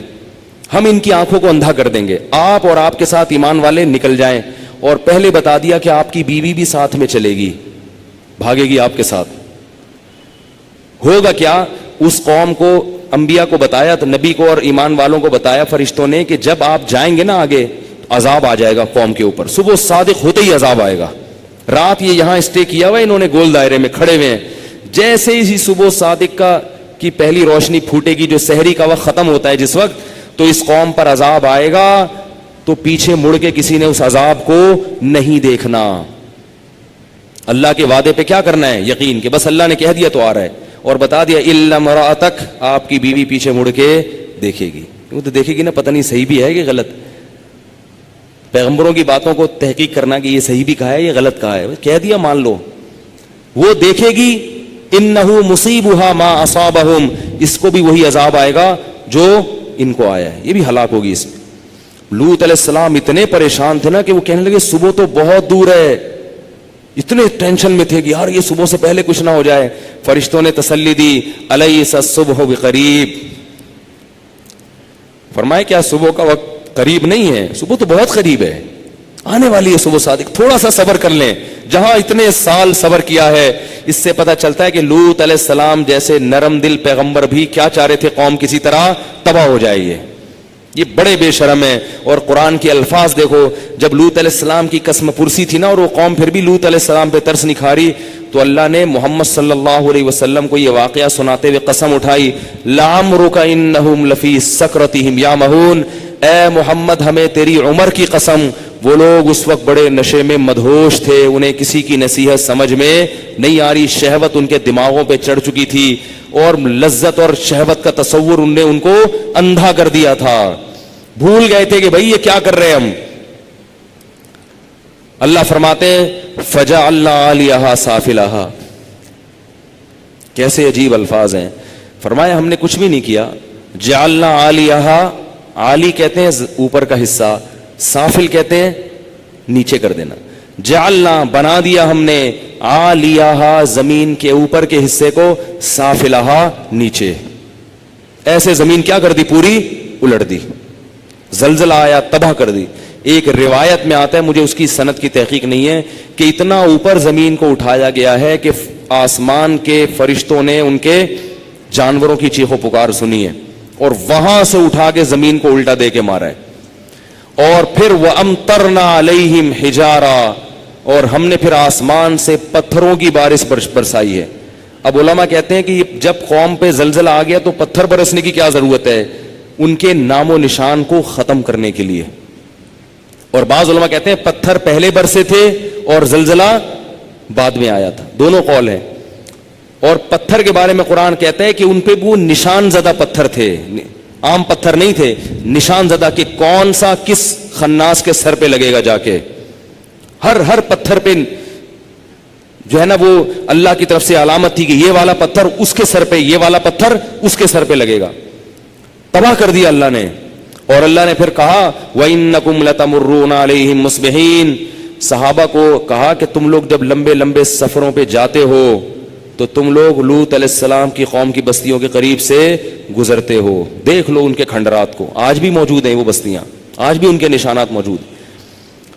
ہم ان کی آنکھوں کو اندھا کر دیں گے, آپ اور آپ کے ساتھ ایمان والے نکل جائیں. اور پہلے بتا دیا کہ آپ کی بیوی بھی ساتھ میں چلے گی, بھاگے گی آپ کے ساتھ. ہوگا کیا, اس قوم کو انبیاء کو بتایا, تو نبی کو اور ایمان والوں کو بتایا فرشتوں نے کہ جب آپ جائیں گے نا آگے, عذاب آ جائے گا قوم کے اوپر, صبح صادق ہوتے ہی عذاب آئے گا. رات یہ یہاں اسٹے کیا ہوا, انہوں نے گول دائرے میں کھڑے ہوئے ہیں, جیسے ہی صبح صادق کی پہلی روشنی پھوٹے گی, جو سحری کا وقت ختم ہوتا ہے جس وقت, تو اس قوم پر عذاب آئے گا, تو پیچھے مڑ کے کسی نے اس عذاب کو نہیں دیکھنا. اللہ کے وعدے پہ کیا کرنا ہے, یقین, کہ بس اللہ نے کہہ دیا تو آ رہا ہے, اور بتا دیا الا امرأتک, آپ کی بیوی پیچھے مڑ کے دیکھے گی. وہ تو دیکھے گی نا, پتہ نہیں صحیح بھی ہے کہ غلط. پیغمبروں کی باتوں کو تحقیق کرنا کہ یہ صحیح بھی کہا ہے یہ غلط کہا ہے, کہہ دیا مان لو. وہ دیکھے گی, انہ مصیبھا ما اصابہم, اس کو بھی وہی عذاب آئے گا جو ان کو آیا ہے, یہ بھی ہلاک ہوگی اس میں. لوط علیہ السلام اتنے پریشان تھے نا کہ وہ کہنے لگے صبح تو بہت دور ہے, اتنے ٹینشن میں تھے کہ یار یہ صبح سے پہلے کچھ نہ ہو جائے. فرشتوں نے تسلی دی, الیس الصبح بقریب, فرمائے کیا صبح کا وقت قریب نہیں ہے, صبح تو بہت قریب ہے, آنے والی ہے صبح صادق, تھوڑا سا صبر کر لیں. جہاں اتنے سال صبر کیا ہے, اس سے پتہ چلتا ہے کہ لوط علیہ السلام جیسے نرم دل پیغمبر بھی کیا چاہ رہے تھے, قوم کسی طرح تباہ ہو جائے. یہ بڑے بے شرم ہیں. اور قرآن کے الفاظ دیکھو, جب لوط علیہ السلام کی قسم پرسی تھی نا, اور وہ قوم پھر بھی لوط علیہ السلام پہ ترس نہیں کھا رہی, تو اللہ نے محمد صلی اللہ علیہ وسلم کو یہ واقعہ سناتے ہوئے قسم اٹھائی, لعمرک انہم لفی سکرتہم یعمہون, اے محمد ہمیں تیری عمر کی قسم, وہ لوگ اس وقت بڑے نشے میں مدہوش تھے, انہیں کسی کی نصیحت سمجھ میں نہیں آ رہی, شہوت ان کے دماغوں پہ چڑھ چکی تھی, اور لذت اور شہوت کا تصور ان نے ان کو اندھا کر دیا تھا, بھول گئے تھے کہ بھائی یہ کیا کر رہے ہیں ہم. اللہ فرماتے ہیں فجعلنا عالیہا سافلہا, کیسے عجیب الفاظ ہیں. فرمایا ہم نے کچھ بھی نہیں کیا, جعلنا عالیہا, عالی کہتے ہیں اوپر کا حصہ, سافل کہتے ہیں نیچے کر دینا. جعلنا بنا دیا ہم نے, عالیہا زمین کے اوپر کے حصے کو, سافلہا نیچے. ایسے زمین کیا کر دی, پوری الٹ دی, زلزلہ آیا تباہ کر دی. ایک روایت میں آتا ہے, مجھے اس کی سند کی تحقیق نہیں ہے, کہ اتنا اوپر زمین کو اٹھایا گیا ہے کہ آسمان کے فرشتوں نے ان کے جانوروں کی چیخ و پکار سنی ہے, اور وہاں سے اٹھا کے زمین کو الٹا دے کے مارا ہے. اور پھر وَأَمْطَرْنَا عَلَيْهِمْ حِجَارًا, اور ہم نے پھر آسمان سے پتھروں کی بارش برسائی ہے. اب علماء کہتے ہیں کہ جب قوم پہ زلزلہ آ گیا تو پتھر برسنے کی کیا ضرورت ہے, ان کے نام و نشان کو ختم کرنے کے لیے. اور بعض علماء کہتے ہیں پتھر پہلے برسے تھے اور زلزلہ بعد میں آیا تھا, دونوں قول ہیں. اور پتھر کے بارے میں قرآن کہتا ہے کہ ان پہ وہ نشان زدہ پتھر تھے, عام پتھر نہیں تھے, نشان زدہ, کہ کون سا کس خناس کے سر پہ لگے گا جا کے. ہر پتھر پہ جو ہے نا وہ اللہ کی طرف سے علامت تھی کہ یہ والا پتھر اس کے سر پہ, یہ والا پتھر اس کے سر پہ لگے گا. تباہ کر دیا اللہ نے. اور اللہ نے پھر کہا وَإِنَّكُمْ لَتَمُرُّونَ عَلَيْهِمْ مُصْبِحِينَ, صحابہ کو کہا کہ تم لوگ جب لمبے لمبے سفروں پہ جاتے ہو تو تم لوگ لوط علیہ السلام کی قوم کی بستیوں کے قریب سے گزرتے ہو. دیکھ لو ان کے کھنڈرات کو, آج بھی موجود ہیں وہ بستیاں, آج بھی ان کے نشانات موجود.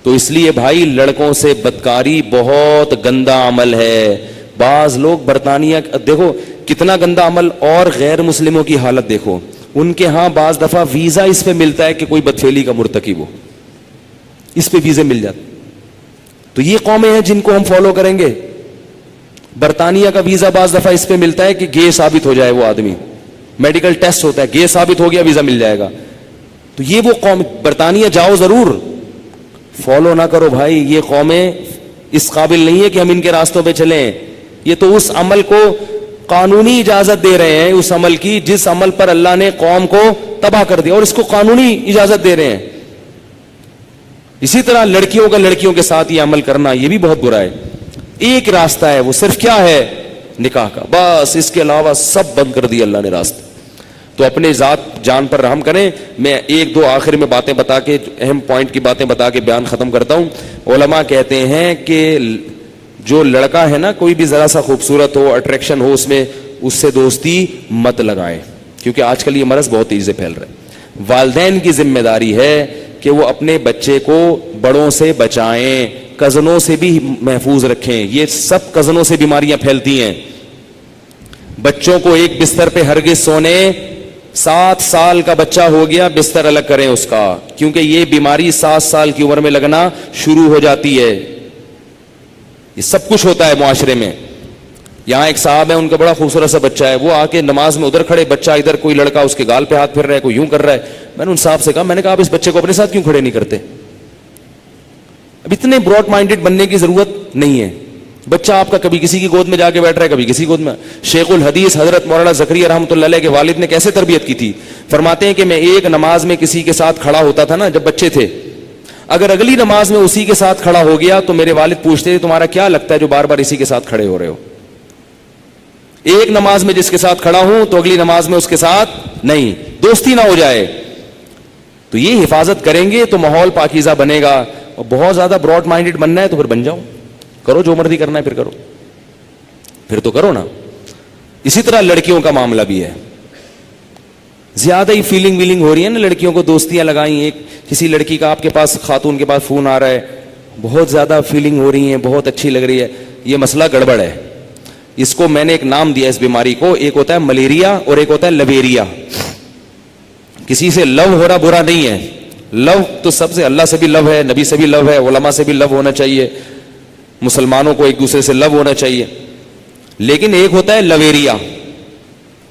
تو اس لیے بھائی لڑکوں سے بدکاری بہت گندا عمل ہے. بعض لوگ برطانیہ دیکھو کتنا گندا عمل, اور غیر مسلموں کی حالت دیکھو. ان کے ہاں بعض دفعہ ویزا اس پہ ملتا ہے کہ کوئی بدفعلی کا مرتکب ہو, اس پہ ویزے مل جاتے. تو یہ قومیں ہیں جن کو ہم فالو کریں گے. برطانیہ کا ویزا بعض دفعہ اس پہ ملتا ہے کہ گے ثابت ہو جائے وہ آدمی, میڈیکل ٹیسٹ ہوتا ہے, گے ثابت ہو گیا ویزا مل جائے گا. تو یہ وہ قوم, برطانیہ جاؤ ضرور, فالو نہ کرو بھائی. یہ قومیں اس قابل نہیں ہے کہ ہم ان کے راستوں پہ چلیں. یہ تو اس عمل کو قانونی اجازت دے رہے ہیں, اس عمل کی جس عمل پر اللہ نے قوم کو تباہ کر دیا, اور اس کو قانونی اجازت دے رہے ہیں. اسی طرح لڑکیوں کا لڑکیوں کے ساتھ یہ عمل کرنا یہ بھی بہت برا ہے. ایک راستہ ہے, وہ صرف کیا ہے, نکاح کا, بس. اس کے علاوہ سب بند کر دیا اللہ نے راستہ. تو اپنے ذات جان پر رحم کریں. میں ایک دو آخر میں باتیں بتا کے, اہم پوائنٹ کی باتیں بتا کے بیان ختم کرتا ہوں. علماء کہتے ہیں کہ جو لڑکا ہے نا, کوئی بھی ذرا سا خوبصورت ہو, اٹریکشن ہو اس میں, اس سے دوستی مت لگائیں, کیونکہ آج کل یہ مرض بہت تیزی سے پھیل رہا ہے. والدین کی ذمہ داری ہے کہ وہ اپنے بچے کو بڑوں سے بچائیں, کزنوں سے بھی محفوظ رکھیں. یہ سب کزنوں سے بیماریاں پھیلتی ہیں. بچوں کو ایک بستر پہ ہرگز سونے, 7 سال کا بچہ ہو گیا بستر الگ کریں اس کا, کیونکہ یہ بیماری 7 سال کی عمر میں لگنا شروع ہو جاتی ہے. یہ سب کچھ ہوتا ہے معاشرے میں. یہاں ایک صاحب ہے, ان کا بڑا خوبصورت سا بچہ ہے, وہ آ کے نماز میں ادھر کھڑے, بچہ ادھر, کوئی لڑکا اس کے گال پہ ہاتھ پھر رہا ہے, کوئی یوں کر رہا ہے. میں نے ان صاحب سے کہا, میں نے کہا آپ اس بچے کو اپنے ساتھ کیوں کھڑے نہیں کرتے؟ اب اتنے براڈ مائنڈیڈ بننے کی ضرورت نہیں ہے. بچہ آپ کا کبھی کسی کی گود میں جا کے بیٹھ رہا ہے, کبھی کسی گود میں. شیخ الحدیث حضرت مولانا زکریا رحمۃ اللہ علیہ کے والد نے کیسے تربیت کی تھی, فرماتے ہیں کہ میں ایک نماز میں کسی کے ساتھ کھڑا ہوتا تھا نا جب بچے تھے, اگر اگلی نماز میں اسی کے ساتھ کھڑا ہو گیا تو میرے والد پوچھتے تھے تمہارا کیا لگتا ہے جو بار بار اسی کے ساتھ کھڑے ہو رہے ہو؟ ایک نماز میں جس کے ساتھ کھڑا ہوں تو اگلی نماز میں اس کے ساتھ نہیں, دوستی نہ ہو جائے. تو یہ حفاظت کریں گے تو ماحول پاکیزہ بنے گا. اور بہت زیادہ براڈ مائنڈیڈ بننا ہے تو پھر بن جاؤ, کرو جو مرضی کرنا ہے, پھر کرو, پھر تو کرو نا. اسی طرح لڑکیوں کا معاملہ بھی ہے. زیادہ ہی فیلنگ ویلنگ ہو رہی ہے نا, لڑکیوں کو دوستیاں لگائیں. ایک کسی لڑکی کا آپ کے پاس, خاتون کے پاس فون آ رہا ہے, بہت زیادہ فیلنگ ہو رہی ہیں, بہت اچھی لگ رہی ہے. یہ مسئلہ گڑبڑ ہے. اس کو میں نے ایک نام دیا اس بیماری کو, ایک ہوتا ہے ملیریا اور ایک ہوتا ہے لویریا. کسی سے لو ہو رہا برا نہیں ہے, لو تو سب سے, اللہ سے بھی لو ہے, نبی سے بھی لو ہے, علماء سے بھی لو ہونا چاہیے, مسلمانوں کو ایک دوسرے سے لو ہونا چاہیے. لیکن ایک ہوتا ہے لویریا.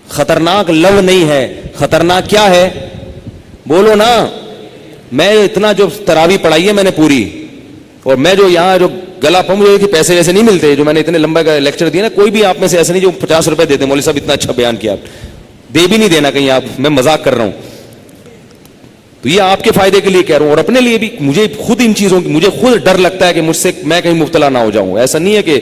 خطرناک لو نہیں ہے. خطرناک کیا ہے بولو نا. میں اتنا جو تراویح پڑھائی ہے میں نے پوری, اور میں جو یہاں جو گلا پم جو پیسے ویسے نہیں ملتے, جو میں نے اتنے لمبا کا لیکچر دیا نا, کوئی بھی آپ میں سے ایسا نہیں جو 50 روپے دیتے, مولوی صاحب اتنا اچھا بیان کیا, دے بھی نہیں دینا کہیں آپ, میں مذاق کر رہا ہوں. تو یہ آپ کے فائدے کے لیے کہہ رہا ہوں, اور اپنے لیے بھی. مجھے خود ان چیزوں کی, مجھے خود ڈر لگتا ہے کہ مجھ سے میں کہیں مبتلا نہ ہو جاؤں. ایسا نہیں ہے کہ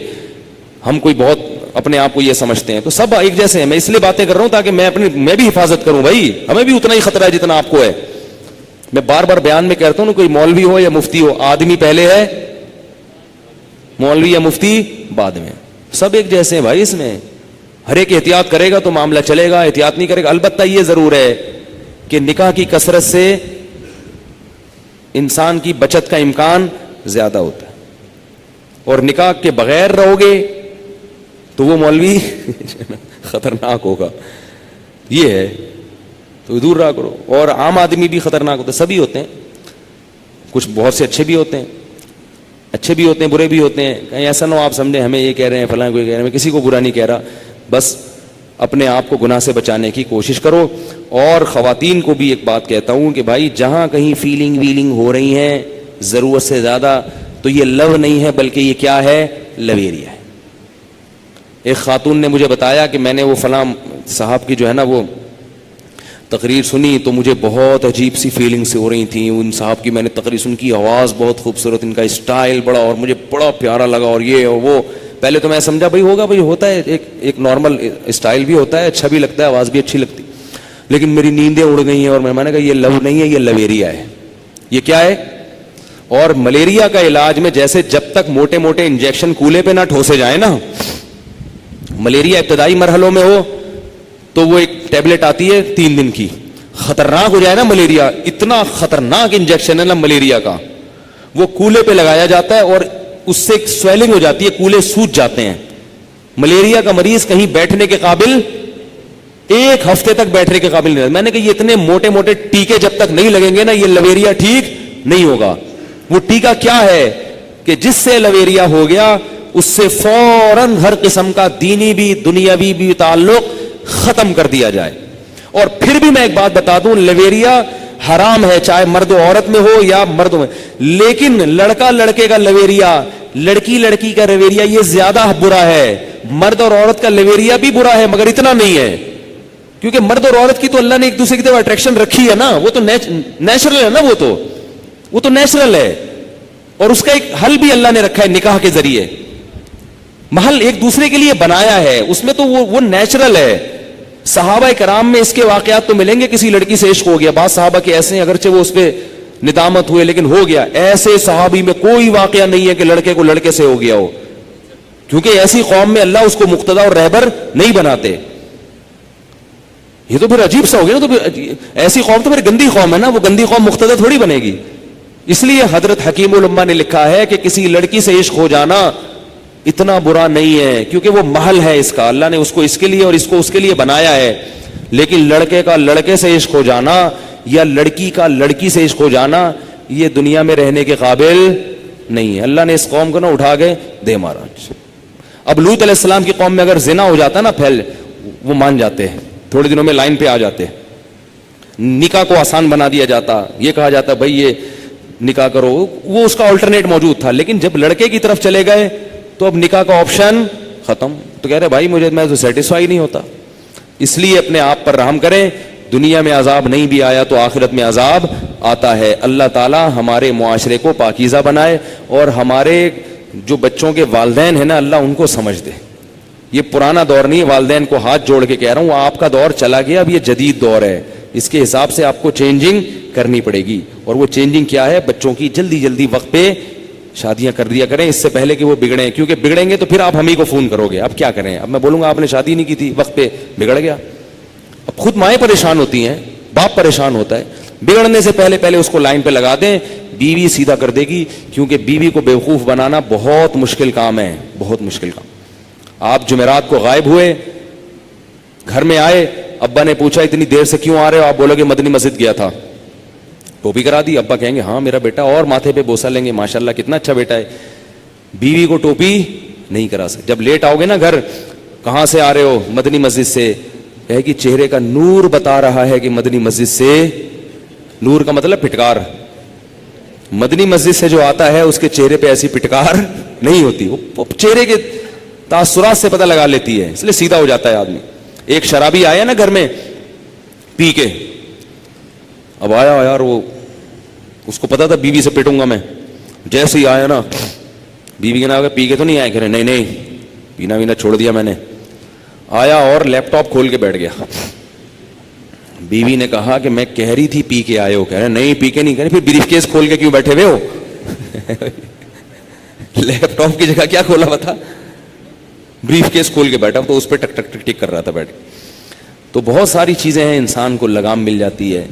ہم کوئی بہت اپنے آپ کو یہ سمجھتے ہیں, تو سب ایک جیسے ہیں. میں اس لیے باتیں کر رہا ہوں تاکہ میں بھی حفاظت کروں. بھائی ہمیں بھی اتنا ہی خطرہ ہے جتنا آپ کو ہے. میں بار بار بیان میں کہتا ہوں نا, کوئی مولوی ہو یا مفتی ہو, آدمی پہلے ہے, مولوی یا مفتی بعد میں. سب ایک جیسے ہیں بھائی. اس میں ہر ایک احتیاط کرے گا تو معاملہ چلے گا, احتیاط نہیں کرے گا. البتہ یہ ضرور ہے کہ نکاح کی کثرت سے انسان کی بچت کا امکان زیادہ ہوتا ہے, اور نکاح کے بغیر رہو گے تو وہ مولوی خطرناک ہوگا. یہ ہے تو دور رہا کرو. اور عام آدمی بھی خطرناک ہوتا ہے, سبھی ہوتے ہیں. کچھ بہت سے اچھے بھی ہوتے ہیں, اچھے بھی ہوتے ہیں, برے بھی ہوتے ہیں. کہیں ایسا نہ ہو آپ سمجھیں ہمیں یہ کہہ رہے ہیں فلاں کوئی کہہ رہے ہیں. میں کسی کو برا نہیں کہہ رہا, بس اپنے آپ کو گناہ سے بچانے کی کوشش کرو. اور خواتین کو بھی ایک بات کہتا ہوں کہ بھائی جہاں کہیں فیلنگ ویلنگ ہو رہی ہیں ضرورت سے زیادہ, تو یہ لو نہیں ہے بلکہ یہ کیا ہے, لویریا ہے. ایک خاتون نے مجھے بتایا کہ میں نے وہ فلاں صاحب کی جو ہے نا وہ تقریر سنی تو مجھے بہت عجیب سی فیلنگ سے ہو رہی تھیں. ان صاحب کی میں نے تقریر سن کی, آواز بہت خوبصورت, ان کا اسٹائل بڑا, اور مجھے بڑا پیارا لگا, اور یہ اور وہ. پہلے تو میں سمجھا بھائی ہوگا، بھائی ہوتا ہے، ایک نارمل اسٹائل بھی ہوتا ہے، اچھا بھی لگتا ہے، آواز بھی اچھی لگتی، لیکن میری نیندیں اڑ گئی ہیں اور میں نے کہا یہ لو نہیں ہے، یہ لویریا ہے. یہ کیا ہے؟ اور ملیریا کا علاج میں جیسے جب تک موٹے موٹے انجیکشن کولے پہ نہ ٹھوسے جائیں نا، ملیریا ابتدائی مرحلوں میں ہو تو وہ ایک ٹیبلٹ آتی ہے 3 دن کی، خطرناک ہو جائے نا ملیریا، اتنا خطرناک انجیکشن ہے نا ملیریا کا، وہ کولے پہ لگایا جاتا ہے اور اس سے سویلنگ ہو جاتی ہے، کولے سوج جاتے ہیں. ملیریا کا مریض کہیں بیٹھنے کے قابل، 1 ہفتے تک بیٹھنے کے قابل نہیں. میں نے کہا یہ اتنے موٹے موٹے ٹیکے جب تک نہیں لگیں گے نا، یہ لویریا ٹھیک نہیں ہوگا. وہ ٹیکا کیا ہے کہ جس سے لویریا ہو گیا اس سے فوراً ہر قسم کا دینی بھی دنیاوی بھی تعلق ختم کر دیا جائے. اور پھر بھی میں ایک بات بتا دوں، لویریا حرام ہے چاہے مرد و عورت میں ہو یا مردوں میں، لیکن لڑکا لڑکے کا لویریا، لڑکی لڑکی کا لویریا یہ زیادہ برا ہے. مرد اور عورت کا لویریا بھی برا ہے مگر اتنا نہیں ہے، کیونکہ مرد اور عورت کی تو اللہ نے ایک دوسرے کی طرف اٹریکشن رکھی ہے نا، وہ تو نیچرل ہے نا، وہ تو نیچرل ہے. اور اس کا ایک حل بھی اللہ نے رکھا ہے نکاح کے ذریعے، محل ایک دوسرے کے لیے بنایا ہے، اس میں تو وہ نیچرل ہے. صحابہ کرام میں اس کے واقعات تو ملیں گے، کسی لڑکی سے عشق ہو گیا، بعض صحابہ کے ایسے ہیں اگرچہ وہ اس پہ ندامت ہوئے لیکن ہو گیا. ایسے صحابی میں کوئی واقعہ نہیں ہے کہ لڑکے کو لڑکے سے ہو گیا ہو، کیونکہ ایسی قوم میں اللہ اس کو مقتدی اور رہبر نہیں بناتے. یہ تو پھر عجیب سا ہو گیا نا، تو پھر ایسی قوم تو پھر گندی قوم ہے نا، وہ گندی قوم مقتدی تھوڑی بنے گی. اس لیے حضرت حکیم الامہ نے لکھا ہے کہ کسی لڑکی سے عشق ہو جانا اتنا برا نہیں ہے، کیونکہ وہ محل ہے اس کا، اللہ نے اس کو اس کے لیے اور اس کو اس کے لیے بنایا ہے. لیکن لڑکے کا لڑکے سے عشق ہو جانا یا لڑکی کا لڑکی سے عشق ہو جانا یہ دنیا میں رہنے کے قابل نہیں ہے. اللہ نے اس قوم کو نا اٹھا کے دے مارا. اب لوط علیہ السلام کی قوم میں اگر زنا ہو جاتا نا پھیل، وہ مان جاتے ہیں، تھوڑے دنوں میں لائن پہ آ جاتے. نکاح کو آسان بنا دیا جاتا، یہ کہا جاتا بھائی یہ نکاح کرو، وہ اس کا آلٹرنیٹ موجود تھا. لیکن جب لڑکے کی طرف چلے گئے تو اب نکاح کا آپشن ختم. تو کہہ رہے بھائی میں تو سیٹسفائی نہیں ہوتا. اس لیے اپنے آپ پر رحم کریں، دنیا میں عذاب نہیں بھی آیا تو آخرت میں عذاب آتا ہے. اللہ تعالی ہمارے معاشرے کو پاکیزہ بنائے اور ہمارے جو بچوں کے والدین ہیں نا اللہ ان کو سمجھ دے. یہ پرانا دور نہیں، والدین کو ہاتھ جوڑ کے کہہ رہا ہوں آپ کا دور چلا گیا، اب یہ جدید دور ہے، اس کے حساب سے آپ کو چینجنگ کرنی پڑے گی. اور وہ چینجنگ کیا ہے؟ بچوں کی جلدی جلدی وقت پہ شادیاں کر دیا کریں اس سے پہلے کہ وہ بگڑیں، کیونکہ بگڑیں گے تو پھر آپ ہم ہی کو فون کرو گے. اب کیا کریں؟ اب میں بولوں گا آپ نے شادی نہیں کی تھی، وقت پہ بگڑ گیا. اب خود مائیں پریشان ہوتی ہیں، باپ پریشان ہوتا ہے. بگڑنے سے پہلے پہلے اس کو لائن پہ لگا دیں، بیوی سیدھا کر دے گی. کیونکہ بیوی کو بیوقوف بنانا بہت مشکل کام ہے، بہت مشکل کام. آپ جمعرات کو غائب ہوئے، گھر میں آئے، ابا نے پوچھا اتنی دیر سے کیوں آ رہے ہو؟ آپ بولو گے مدنی مسجد گیا تھا. ٹوپی کرا دی، ابا کہیں گے ہاں میرا بیٹا، اور ماتھے پہ بوسہ لیں گے ماشاءاللہ کتنا اچھا بیٹا ہے. بیوی کو ٹوپی نہیں کرا سکتے. جب لیٹ آؤ گے نا گھر، کہاں سے آ رہے ہو؟ مدنی مسجد سے. کہے کہ چہرے کا نور بتا رہا ہے کہ مدنی مسجد سے. نور کا مطلب پھٹکار. مدنی مسجد سے جو آتا ہے اس کے چہرے پہ ایسی پھٹکار نہیں ہوتی، وہ چہرے کے تاثرات سے پتہ لگا لیتی ہے، اس لیے سیدھا ہو جاتا ہے آدمی. ایک شرابی آیا نا گھر میں پی کے، اب آیا یار وہ اس کو پتا تھا بیوی سے پیٹوں گا میں، جیسے ہی آیا نا بیوی کے نام پی کے تو نہیں آئے، کہہ رہے نہیں پینا وینا چھوڑ دیا میں نے. آیا اور لیپ ٹاپ کھول کے بیٹھ گیا. بیوی نے کہا کہ میں کہہ رہی تھی پی کے آئے ہو، کہہ رہے نہیں پی کے نہیں. کہہ رہے پھر بریف کیس کھول کے کیوں بیٹھے ہوئے ہو؟ لیپ ٹاپ کی جگہ کیا کھولا ہوا تھا؟ بریف کیس کھول کے بیٹھا تو اس پہ ٹک ٹک ٹک ٹک کر رہا تھا بیٹھ. تو بہت ساری چیزیں ہیں، انسان کو لگام مل جاتی ہے.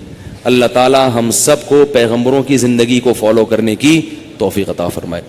اللہ تعالی ہم سب کو پیغمبروں کی زندگی کو فالو کرنے کی توفیق عطا فرمائے.